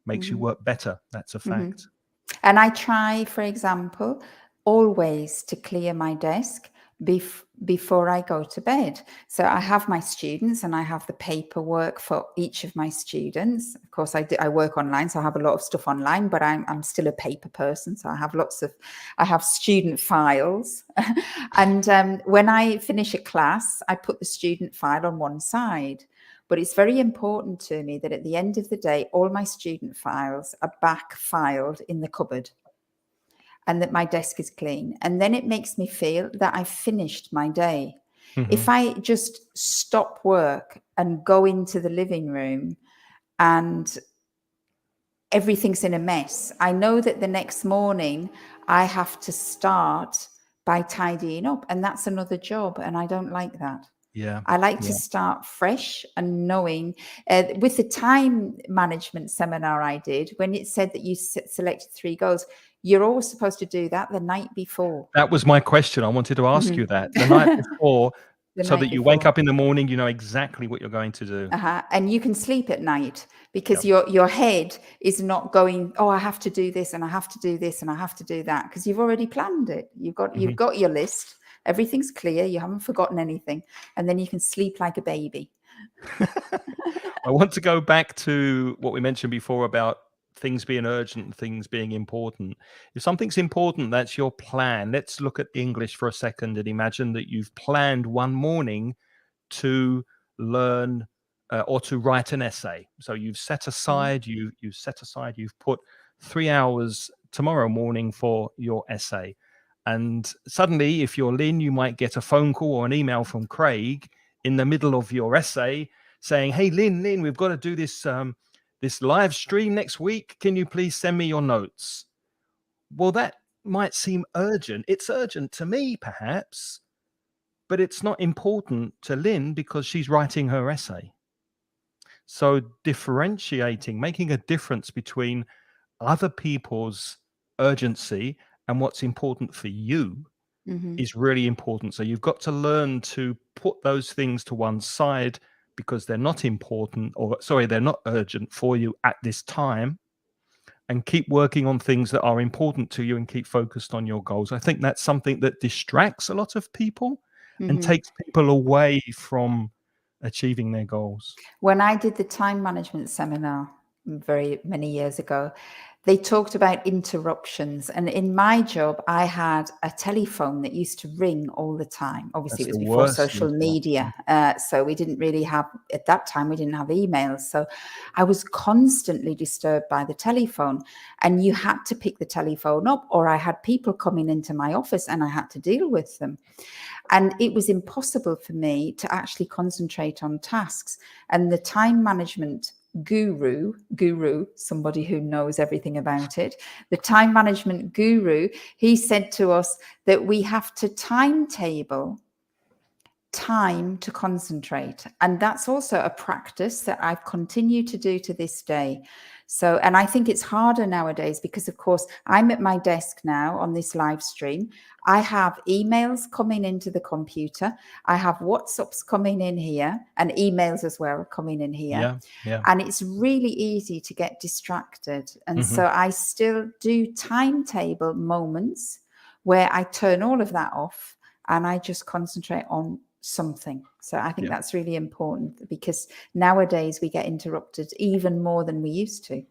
makes you Mm-hmm. work better. That's a Mm-hmm. fact. And I try, for example, always to clear my desk before I go to bed. So I have my students and I have the paperwork for each of my students. Of course, I work online, so I have a lot of stuff online, but I'm still a paper person. So I have student files. And when I finish a class, I put the student file on one side. But it's very important to me that at the end of the day, all my student files are back filed in the cupboard and that my desk is clean. And then it makes me feel that I've finished my day. If I just stop work and go into the living room and everything's in a mess, I know that the next morning I have to start by tidying up. And that's another job. And I don't like that. Yeah. I like to Yeah. start fresh and knowing with the time management seminar I did, when it said that you selected 3 goals, you're always supposed to do that the night before. That was my question. I wanted to ask you that the night before, The so night that you wake before. up in the morning, you know exactly what you're going to do. And you can sleep at night because Yeah. your head is not going, oh, I have to do this and I have to do this and I have to do that, because you've already planned it. You've got your list. Everything's clear. You haven't forgotten anything. And then you can sleep like a baby. I want to go back to what we mentioned before about things being urgent and things being important. If something's important, that's your plan. Let's look at English for a second and imagine that you've planned one morning to learn or to write an essay. So you've set aside, you've put 3 hours tomorrow morning for your essay. And suddenly, if you're Lynn, you might get a phone call or an email from Craig in the middle of your essay saying, "Hey, Lynn, we've got to do this this live stream next week. Can you please send me your notes?" Well, that might seem urgent. It's urgent to me, perhaps, but it's not important to Lynn because she's writing her essay. So differentiating, making a difference between other people's urgency and what's important for you is really important. So you've got to learn to put those things to one side because they're not important, or sorry, they're not urgent for you at this time, and keep working on things that are important to you and keep focused on your goals. I think that's something that distracts a lot of people and takes people away from achieving their goals. When I did the time management seminar very many years ago, they talked about interruptions. And in my job, I had a telephone that used to ring all the time. Obviously, That's it was the before worst social media. So we didn't really have, at that time, we didn't have emails. So I was constantly disturbed by the telephone. And you had to pick the telephone up, or I had people coming into my office and I had to deal with them. And it was impossible for me to actually concentrate on tasks. And the time management guru, somebody who knows everything about it, the time management guru, he said to us that we have to timetable time to concentrate. And that's also a practice that I've continued to do to this day. So, and I think it's harder nowadays because, of course, I'm at my desk now on this live stream. I have emails coming into the computer. I have WhatsApps coming in here and emails as well coming in here. Yeah. And it's really easy to get distracted. And so I still do timetable moments where I turn all of that off and I just concentrate on something. So I think that's really important because nowadays we get interrupted even more than we used to.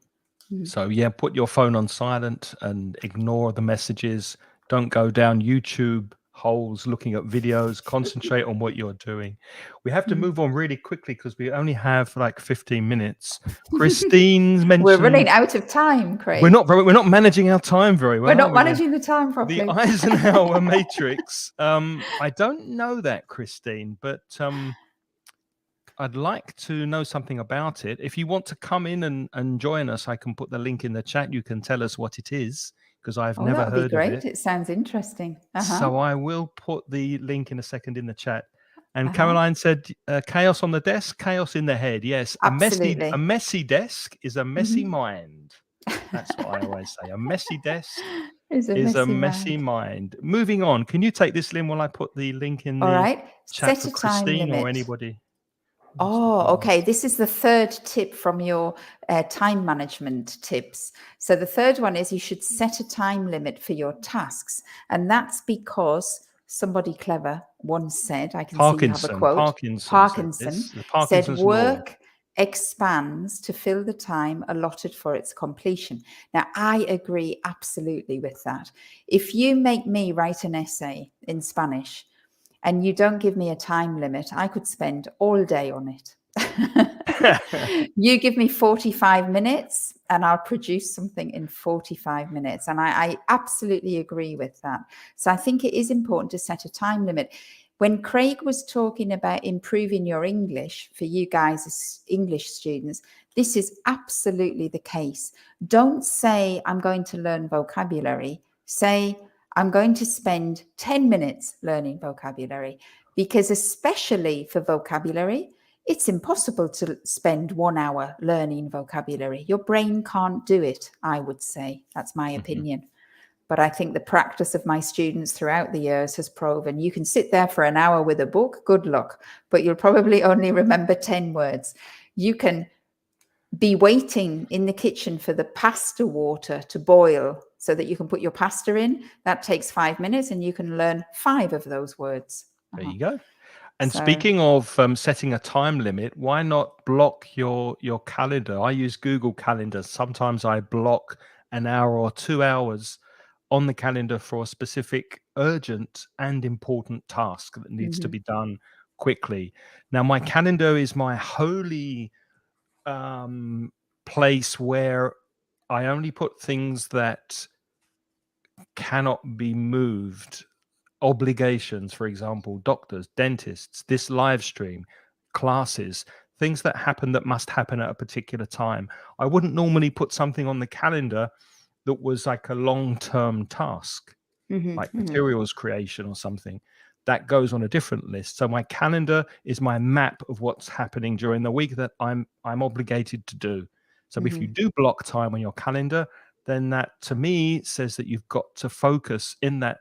So put your phone on silent and ignore the messages. Don't go down YouTube holes looking at videos. Concentrate on what you're doing. We have to move on really quickly because we only have like 15 minutes. Christine's mentioned we're running out of time, Craig. We're not managing our time very well. We're not managing the time properly. The Eisenhower matrix. I don't know that, Christine, but I'd like to know something about it. If you want to come in and join us, I can put the link in the chat. You can tell us what it is because I've never heard of it. It sounds interesting. So I will put the link in a second in the chat. And Caroline said, chaos on the desk, chaos in the head. Yes, absolutely. A messy desk is a messy mind. That's what I always say. A messy desk is a messy mind. Moving on. Can you take this, Lynn, while I put the link in the chat for Christine or anybody? Oh, okay. This is the third tip from your time management tips. So the third one is you should set a time limit for your tasks. And that's because somebody clever once said, I can see you have a quote. Parkinson said work expands to fill the time allotted for its completion. Now, I agree absolutely with that. If you make me write an essay in Spanish, and you don't give me a time limit, I could spend all day on it. You give me 45 minutes and I'll produce something in 45 minutes. And I absolutely agree with that. So I think it is important to set a time limit. When Craig was talking about improving your English for you guys as English students, this is absolutely the case. Don't say, I'm going to learn vocabulary. Say, I'm going to spend 10 minutes learning vocabulary, because especially for vocabulary, it's impossible to spend 1 hour learning vocabulary. Your brain can't do it, I would say. That's my opinion. But I think the practice of my students throughout the years has proven you can sit there for an hour with a book, good luck, but you'll probably only remember 10 words. You can be waiting in the kitchen for the pasta water to boil so that you can put your pasta in. That takes 5 minutes and you can learn 5 of those words. There you go. And speaking of setting a time limit, why not block your calendar? I use Google Calendar. Sometimes I block an hour or 2 hours on the calendar for a specific urgent and important task that needs to be done quickly. Now, my calendar is my holy place where I only put things that cannot be moved. Obligations, for example, doctors, dentists, this live stream, classes, things that happen that must happen at a particular time. I wouldn't normally put something on the calendar that was like a long-term task, like materials creation or something. That goes on a different list. So my calendar is my map of what's happening during the week that I'm obligated to do. So if you do block time on your calendar, then that to me says that you've got to focus in that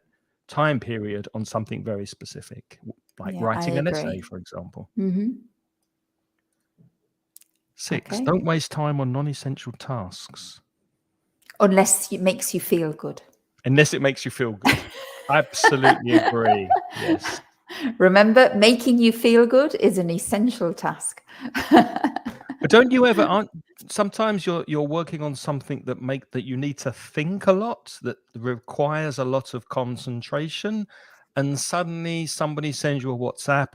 time period on something very specific, like writing an essay, for example. 6, don't waste time on non-essential tasks. Unless it makes you feel good. Unless it makes you feel good. Absolutely agree. Yes. Remember, making you feel good is an essential task. But don't you ever aren't sometimes you're working on something that you need to think a lot, that requires a lot of concentration, and suddenly somebody sends you a WhatsApp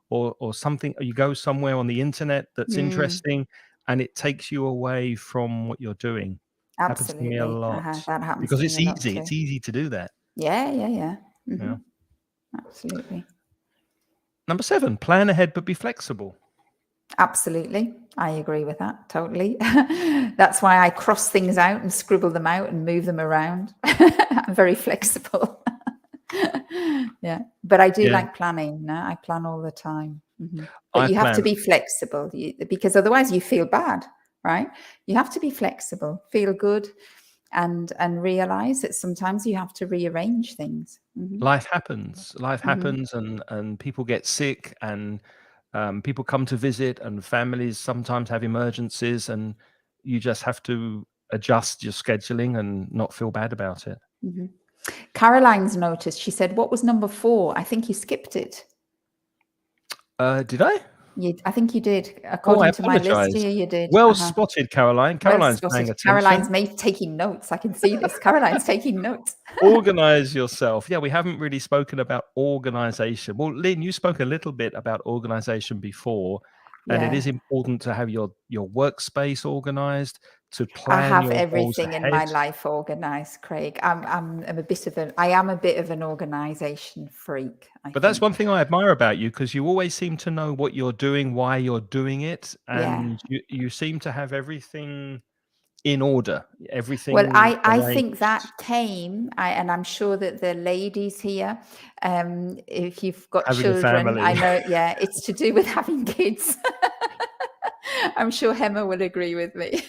or something, or you go somewhere on the internet that's Mm, interesting, and it takes you away from what you're doing. Happens to me a absolutely. lot That happens because to me it's a lot easy. too. It's easy to do that. Yeah, yeah, yeah. Yeah. Absolutely. Number 7, plan ahead but be flexible. Absolutely. I agree with that totally. That's why I cross things out and scribble them out and move them around. I'm very flexible. Yeah. But I do Yeah, like planning. No? I plan all the time. But I you have to plan. be flexible because otherwise you feel bad, right? You have to be flexible, feel good, and realize that sometimes you have to rearrange things. Life happens. Life Hmm. happens, and people get sick, and people come to visit, and families sometimes have emergencies, and you just have to adjust your scheduling and not feel bad about it. Hmm. Caroline's noticed. She said, "What was number 4? I think you skipped it." Did I? I think you did. Oh, I According to my list apologize. here, you did. Well spotted, Caroline. Well Caroline's paying spotted. attention. Caroline's taking notes. I can see this. Caroline's taking notes. Organize yourself. Yeah, we haven't really spoken about organization. Well, Lynn, you spoke a little bit about organization before, and it Yeah. is important to have your workspace organized, to I plan have your goals everything in ahead. my life organized, Craig. I am a bit of an organization freak, I But that's one think. thing I admire about you, because you always seem to know what you're doing, why you're doing it, Yeah. and you seem to have everything in order, Well, everything I think arranged. that came, and I'm sure that the ladies here, if you've got Having a children, I family. know, yeah, it's to do with having kids. I'm sure Hema will agree with me.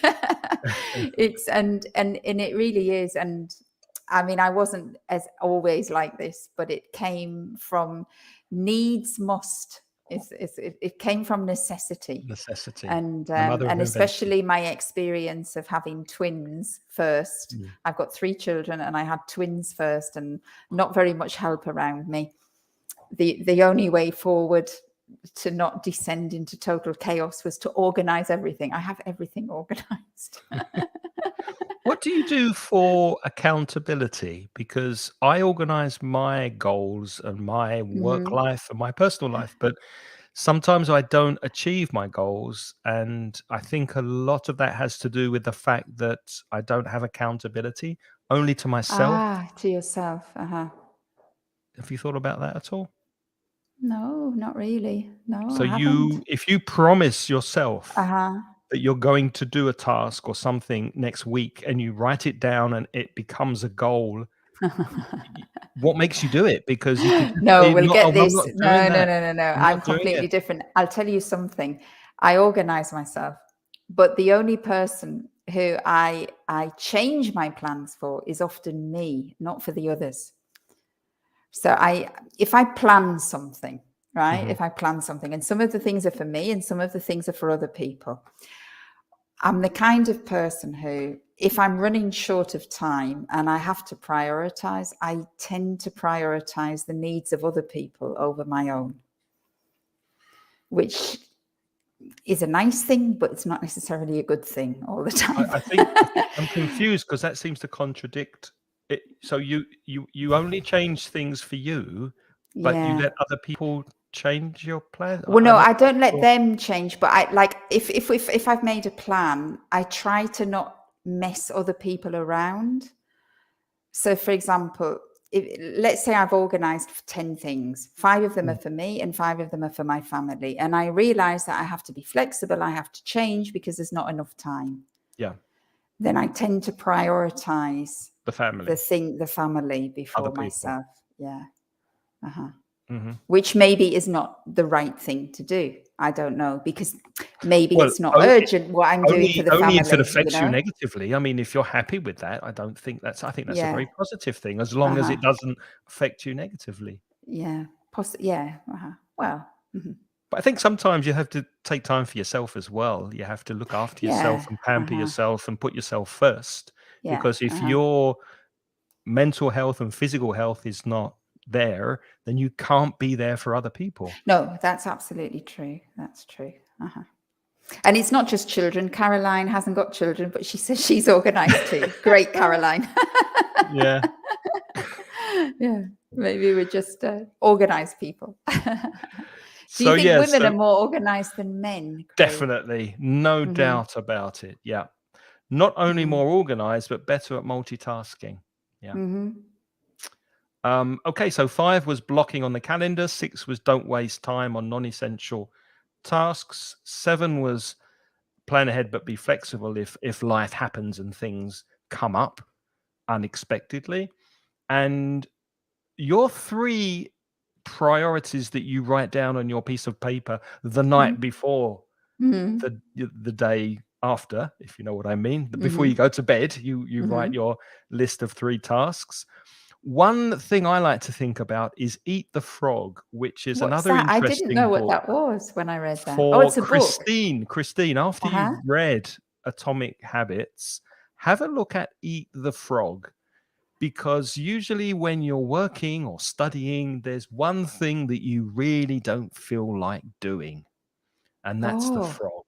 It's and it really is. And I mean, I wasn't as always like this, but it came from needs must. It came from necessity, Necessity. and The mother of invention. especially my experience of having twins first. Mm. I've got 3 children, and I had twins first, and not very much help around me. The only way forward to not descend into total chaos was to organize everything. I have everything organized. What do you do for accountability? Because I organize my goals and my work Mhm. life and my personal life, but sometimes I don't achieve my goals. And I think a lot of that has to do with the fact that I don't have accountability only to myself. Ah, to yourself. Uh-huh. Have you thought about that at all? No, not really. No, So I haven't. if you promise yourself Uh-huh. that you're going to do a task or something next week, and you write it down and it becomes a goal, y- what makes you do it? Because you could just No, say, we'll "No, get I'm this. not doing No, no, that. no, no, no. I'm I'm not doing completely it." different. I'll tell you something. I organize myself, but the only person who I change my plans for is often me, not for the others. So if I plan something, right? Mhm. If I plan something, and some of the things are for me and some of the things are for other people, I'm the kind of person who, if I'm running short of time and I have to prioritize, I tend to prioritize the needs of other people over my own, which is a nice thing, but it's not necessarily a good thing all the time. I think I'm confused, because that seems to contradict it. So you only change things for you, but you Yeah. let other people change your plan? Well, no, I'm not I quite don't let sure. them change, but I like if I've made a plan, I try to not mess other people around. So, for example, let's say I've organized 10 things, 5 of them are Mm, for me and 5 of them are for my family. And I realize that I have to be flexible, I have to change because there's not enough time. yeah, Then I tend to prioritize the family, the family other before people. myself. Yeah. Uh-huh. Mhm. Which maybe is not the right thing to do. I don't know, because maybe Well, it's not urgent what I'm doing for the only if it family, affects you negatively. I mean, if you're happy with that, I think that's a Yeah. very positive thing, as long as Uh-huh. it doesn't affect you negatively. Yeah. Yeah. Uh-huh. Well, mhm. But I think sometimes you have to take time for yourself as well. You have to look after yourself Yeah. and pamper Uh-huh. yourself and put yourself first, Yeah. because if Uh-huh. your mental health and physical health is not there, then you can't be there for other people. No, that's absolutely true. That's true. And it's not just children. Caroline hasn't got children, but she says she's organized too. Great, Caroline. Yeah. Yeah, maybe we're just organized people. Do you So, think yeah, women so are more organized than men, Craig? definitely, no doubt about it. Yeah. Not only more organized, but better at multitasking. Yeah. Okay, so 5 was blocking on the calendar. 6 was don't waste time on non-essential tasks. 7 was plan ahead, but be flexible if life happens and things come up unexpectedly. And your 3 priorities that you write down on your piece of paper the night before the day after, if you know what I mean, before you go to bed, you write your list of 3 tasks. One thing I like to think about is Eat the Frog, which is What's another that? I didn't know interesting what book that was when I read that. Oh, for it's a book. Christine, after you've read Atomic Habits, have a look at Eat the Frog, because usually when you're working or studying, there's one thing that you really don't feel like doing, and that's the frog.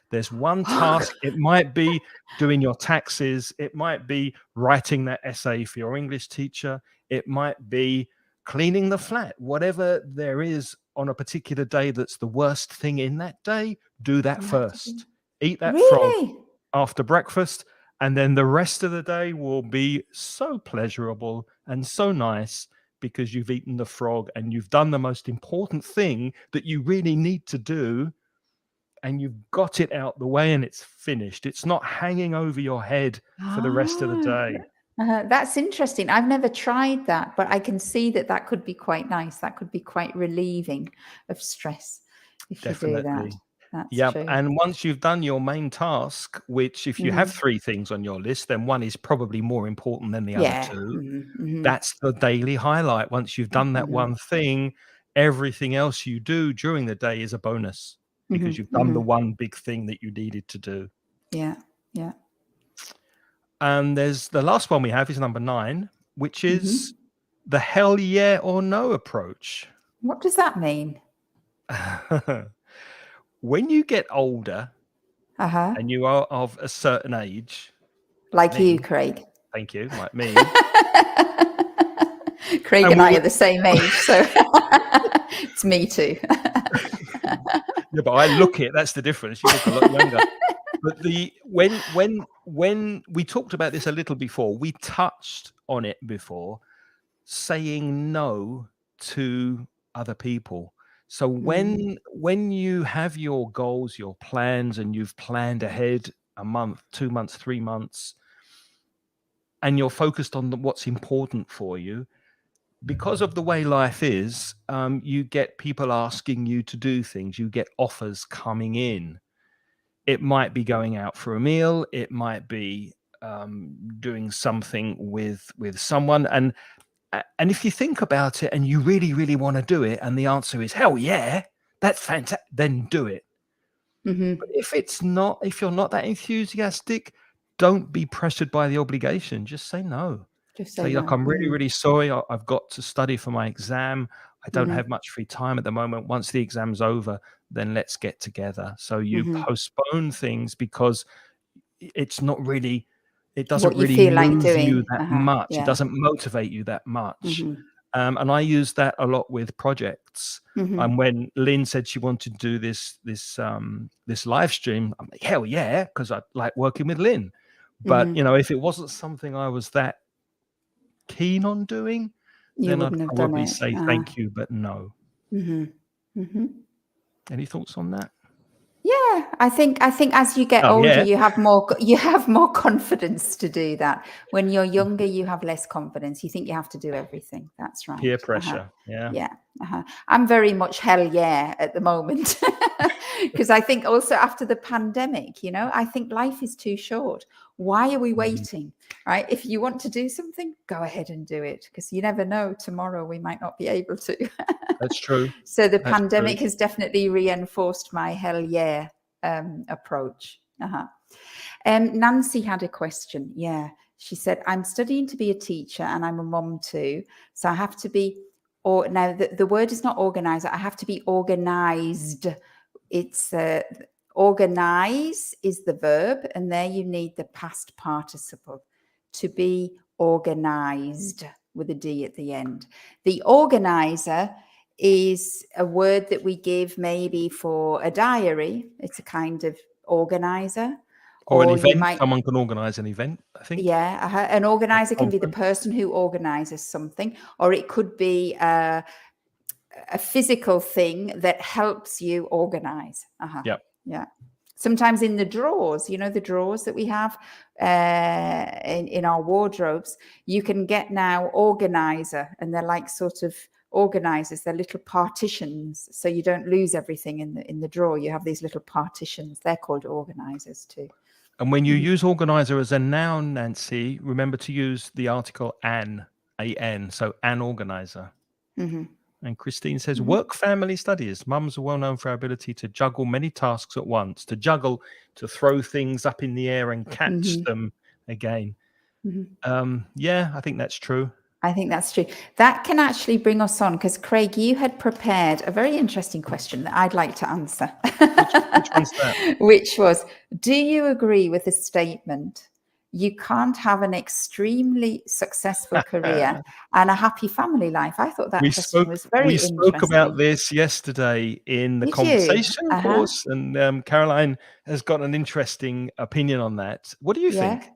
There's one task. It might be doing your taxes. It might be writing that essay for your English teacher. It might be cleaning the flat. Whatever there is on a particular day that's the worst thing in that day, do that first. Eat that frog after breakfast, and then the rest of the day will be so pleasurable and so nice because you've eaten the frog and you've done the most important thing that you really need to do. And you've got it out the way and it's finished. It's not hanging over your head for the rest of the day. That's interesting. I've never tried that, but I can see that that could be quite nice. That could be quite relieving of stress if you do that. That's true. And once you've done your main task, which if you have 3 things on your list, then one is probably more important than the other 2. That's the daily highlight. Once you've done that one thing, everything else you do during the day is a bonus, because you've done the one big thing that you needed to do. Yeah. And there's the last one we have is number 9, which is the hell yeah or no approach. What does that mean? When you get older and you are of a certain age, like you, Craig. Thank you, like me. Craig and I are the same age, so it's me too. Yeah, but I look it. That's the difference. You look a lot younger. But when we talked about this a little before, we touched on it before, saying no to other people. So when you have your goals, your plans, and you've planned ahead a month, 2 months, 3 months, and you're focused on what's important for you, because of the way life is, you get people asking you to do things. You get offers coming in. It might be going out for a meal. It might be doing something with someone. And if you think about it and you really, really want to do it, and the answer is, hell yeah, that's fantastic, then do it. But if you're not that enthusiastic, don't be pressured by the obligation. Just say no. Just say, no. look, I'm really, really sorry. I've got to study for my exam. I don't have much free time at the moment. Once the exam's over, then let's get together. So you postpone things because it's not really, it doesn't what you really feel like move doing. you that much. It doesn't motivate you that much. And I use that a lot with projects. And when Lynn said she wanted to do this live stream, I'm like, hell yeah, because I like working with Lynn. But if it wasn't something I was that keen on doing, then I'd probably say thank you, but no. Any thoughts on that? Yeah, I think as you get older, you have more confidence to do that. When you're younger, you have less confidence. You think you have to do everything. That's right. Peer pressure. I'm very much hell yeah at the moment, because I think also after the pandemic, I think life is too short. Why are we waiting? Right? If you want to do something, go ahead and do it, because you never know, tomorrow we might not be able to. That's true. So the pandemic has definitely reinforced my hell yeah approach. Nancy had a question. Yeah. She said, I'm studying to be a teacher and I'm a mom too. So I have to be or now the word is not organizer. I have to be organized. It's organize is the verb, and there you need the past participle to be organized with a D at the end. The organizer is a word that we give maybe for a diary. It's a kind of organizer. Or an event. Someone can organize an event, I think. Yeah, an organizer can be the person who organizes something, or it could be a physical thing that helps you organize. Yeah. Sometimes in the drawers, you know, the drawers that we have in our wardrobes, you can get now organizer, and they're like sort of organizers. They're little partitions, so you don't lose everything in the drawer. You have these little partitions. They're called organizers too. And when you use organizer as a noun, Nancy, remember to use the article an, A-N, so an organizer. And Christine says, work family studies. Mums are well known for our ability to juggle many tasks at once, to juggle, to throw things up in the air and catch them again. Yeah, I think that's true. I think that's true. That can actually bring us on, because Craig, you had prepared a very interesting question that I'd like to answer. Which one's that? Which was, do you agree with the statement, you can't have an extremely successful career and a happy family life? I thought that question was very interesting. We spoke about this yesterday in the conversation course, and Caroline has got an interesting opinion on that. What do you think?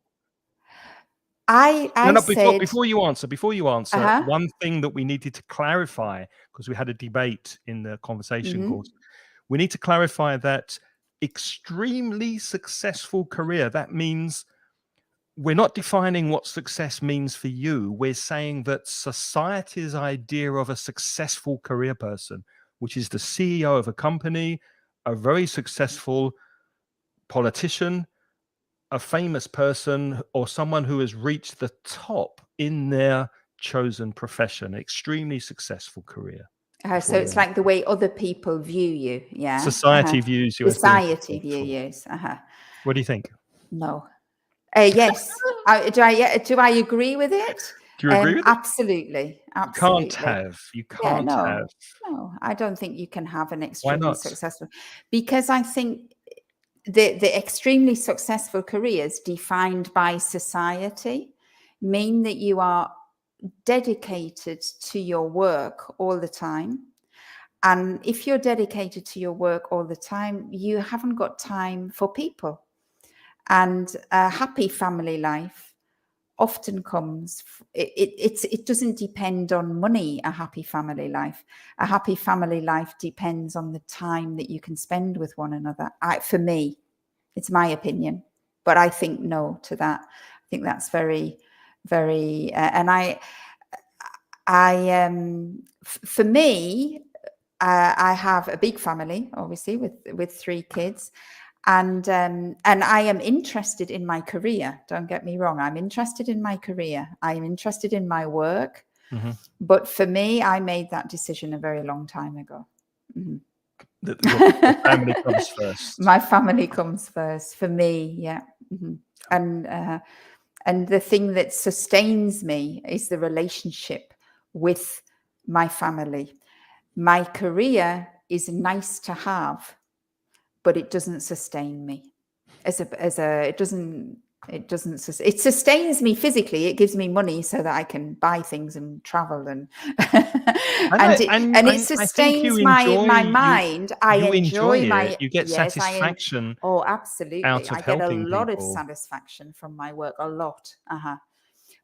Before you answer, one thing that we needed to clarify, because we had a debate in the conversation course, we need to clarify that extremely successful career, that means we're not defining what success means for you. We're saying that society's idea of a successful career person, which is the CEO of a company, a very successful politician, a famous person, or someone who has reached the top in their chosen profession, extremely successful career. So it's like the way other people view you. Yeah. Society views you. Society view you. What do you think? No. Yes. Do I agree with it? Do you agree with it? Absolutely. Absolutely. You can't have. No, I don't think you can have an extremely successful, because I think the extremely successful careers defined by society mean that you are dedicated to your work all the time. And if you're dedicated to your work all the time, you haven't got time for people. And a happy family life often comes, it doesn't depend on money, a happy family life. A happy family life depends on the time that you can spend with one another. For me, it's my opinion, but I think no to that. I think that's very, very, for me, I have a big family, obviously, with 3 kids. And I am interested in my career. Don't get me wrong. I'm interested in my career. I am interested in my work. But for me, I made that decision a very long time ago. The family comes first. My family comes first for me. Yeah. And the thing that sustains me is the relationship with my family. My career is nice to have, but it doesn't sustain me. It sustains me physically. It gives me money so that I can buy things and travel and it sustains my mind. I enjoy my. You get satisfaction. Oh, absolutely! I get a lot of satisfaction from my work. A lot.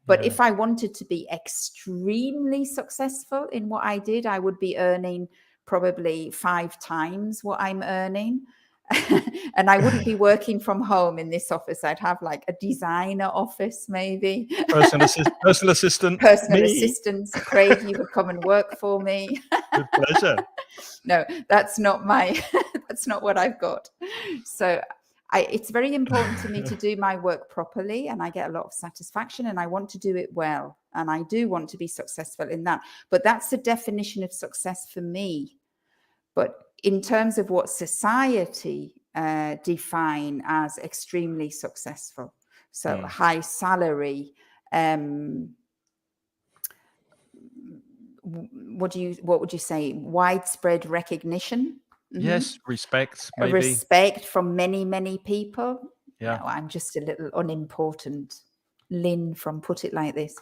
But if I wanted to be extremely successful in what I did, I would be earning probably 5 times what I'm earning. And I wouldn't be working from home in this office. I'd have like a designer office, maybe. Personal assistant. Personal assistants. Craig, you could come and work for me. With pleasure. No, that's not that's not what I've got. So it's very important to me to do my work properly, and I get a lot of satisfaction, and I want to do it well. And I do want to be successful in that. But that's the definition of success for me. But in terms of what society define as extremely successful, so high salary, what would you say? Widespread recognition? Yes, respect, A maybe. respect from many, many people. Yeah. No, I'm just a little unimportant Lynn from Put It Like This.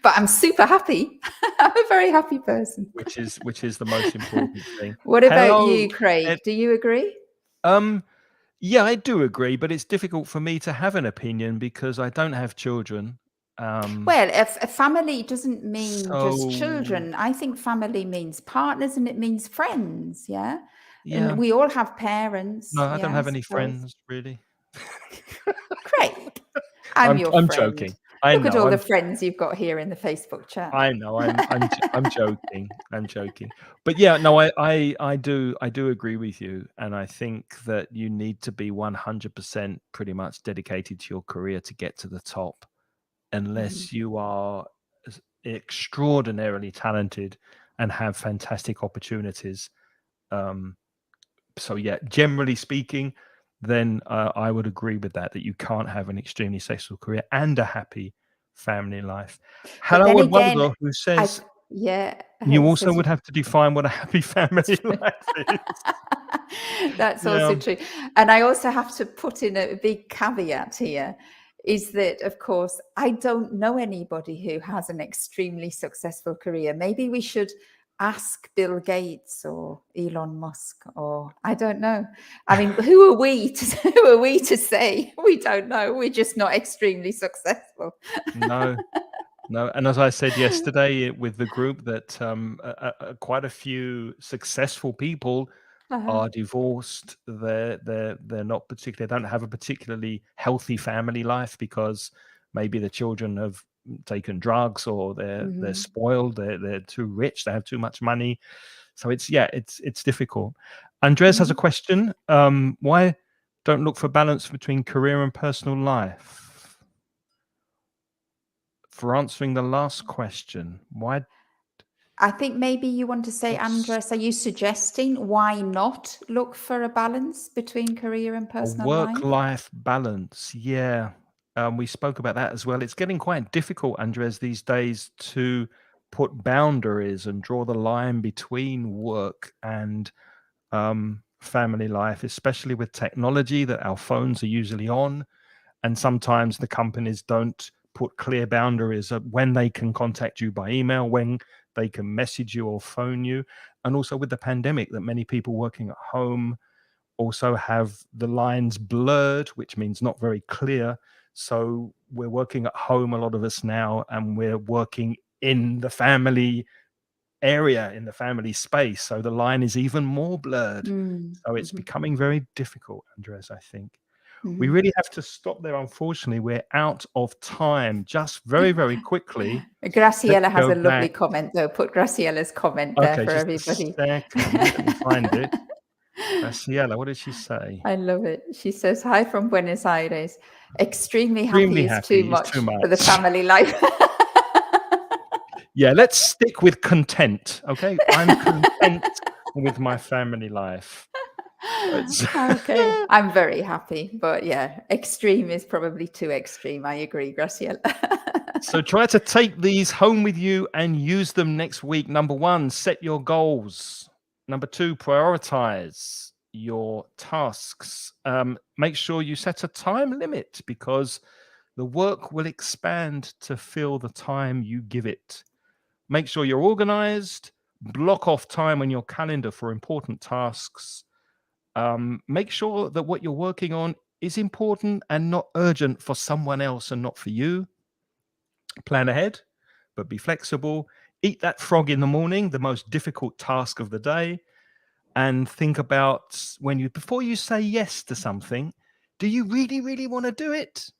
But I'm super happy. I'm a very happy person. Which is the most important thing. What about you, Craig? Do you agree? Yeah, I do agree, but it's difficult for me to have an opinion because I don't have children. Well, a family doesn't mean just So children. I think family means partners and it means friends. Yeah. yeah, And we all have parents. no, I don't Yeah, I have any suppose. friends really. Craig, I'm your I'm friend. joking. I Look at know. all the friends you've got here in the Facebook chat. I know. I'm joking. I'm joking. But yeah, no, I do agree with you, and I think that you need to be 100% pretty much dedicated to your career to get to the top, unless you are extraordinarily talented and have fantastic opportunities. So yeah, generally speaking, then I would agree with that you can't have an extremely successful career and a happy family life. But then Hello, again, Eduardo, who says yeah, you it also says would have to define what a happy family life is. that's Yeah. also true. And I also have to put in a big caveat here, is that, of course, I don't know anybody who has an extremely successful career. Maybe we should ask Bill Gates or Elon Musk, or I don't know. I mean, who are we to say? We don't know. We're just not extremely successful. No. And as I said yesterday with the group, that quite a few successful people are divorced. They're not particularly. They don't have a particularly healthy family life because maybe the children have taken drugs or they're spoiled. They're too rich. They have too much money. So it's difficult. Andres has a question. Why don't look for balance between career and personal life? For answering the last question, why? I think maybe you want to say, Andres, are you suggesting why not look for a balance between career and A personal life? work-life balance, yeah. We spoke about that as well. It's getting quite difficult, Andres, these days to put boundaries and draw the line between work and family life, especially with technology that our phones are usually on. And sometimes the companies don't put clear boundaries of when they can contact you by email, when they can message you or phone you. And also with the pandemic, that many people working at home also have the lines blurred, which means not very clear. So we're working at home, a lot of us now, and we're working in the family area, in the family space. So the line is even more blurred. So it's becoming very difficult, Andres, I think. We really have to stop there. Unfortunately, we're out of time. Just very, very quickly. Graciela has a lovely back. comment, though. Put Graciela's comment there Okay, for just everybody. a second. Let me find it. Graciela, what did she say? I love it. She says, hi from Buenos Aires. Extremely Extremely happy is too happy is much too for the much. family life. Yeah, let's stick with content. Okay, I'm content with my family life. Okay, I'm very happy, but yeah, extreme is probably too extreme. I agree, Graciela. So try to take these home with you and use them next week. Number 1, set your goals. Number 2, prioritize your tasks. Make sure you set a time limit because the work will expand to fill the time you give it. Make sure you're organized. Block off time on your calendar for important tasks. Make sure that what you're working on is important and not urgent for someone else and not for you. Plan ahead, but be flexible. Eat that frog in the morning, the most difficult task of the day. And think about before you say yes to something, do you really, really want to do it?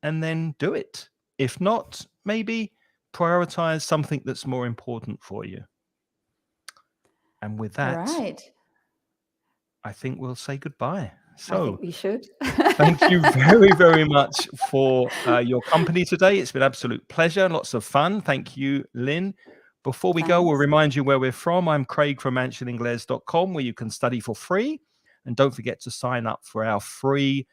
And then do it. If not, maybe prioritize something that's more important for you. And with All that, right. I think we'll say goodbye. I So think we should. thank you very, very much for your company today. It's been an absolute pleasure. Lots of fun. Thank you, Lynn. Before we go, we'll remind you where we're from. I'm Craig from mansioningles.com, where you can study for free. And don't forget to sign up for our free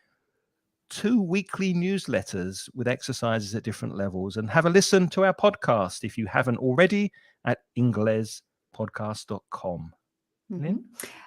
2 weekly newsletters with exercises at different levels, and have a listen to our podcast if you haven't already at inglespodcast.com. Lynn?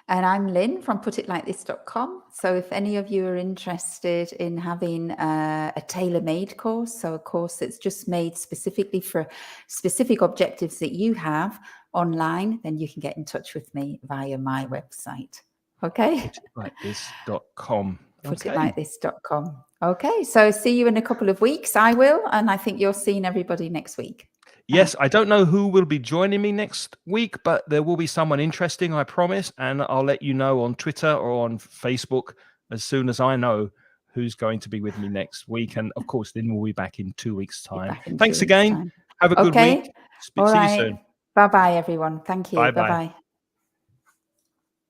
And I'm Lynn from putitlikethis.com. So if any of you are interested in having a tailor-made course, so a course that's just made specifically for specific objectives that you have online, then you can get in touch with me via my website. Okay? Putitlikethis.com. Putitlikethis.com. Okay, so see you in a couple of weeks. I will, and I think you're seeing everybody next week. Yes, I don't know who will be joining me next week, but there will be someone interesting, I promise. And I'll let you know on Twitter or on Facebook as soon as I know who's going to be with me next week. And of course, then we'll be back in 2 weeks' time. Thanks again. Have a good week. All right. See you soon. Bye-bye, everyone. Thank you. Bye-bye. Bye-bye.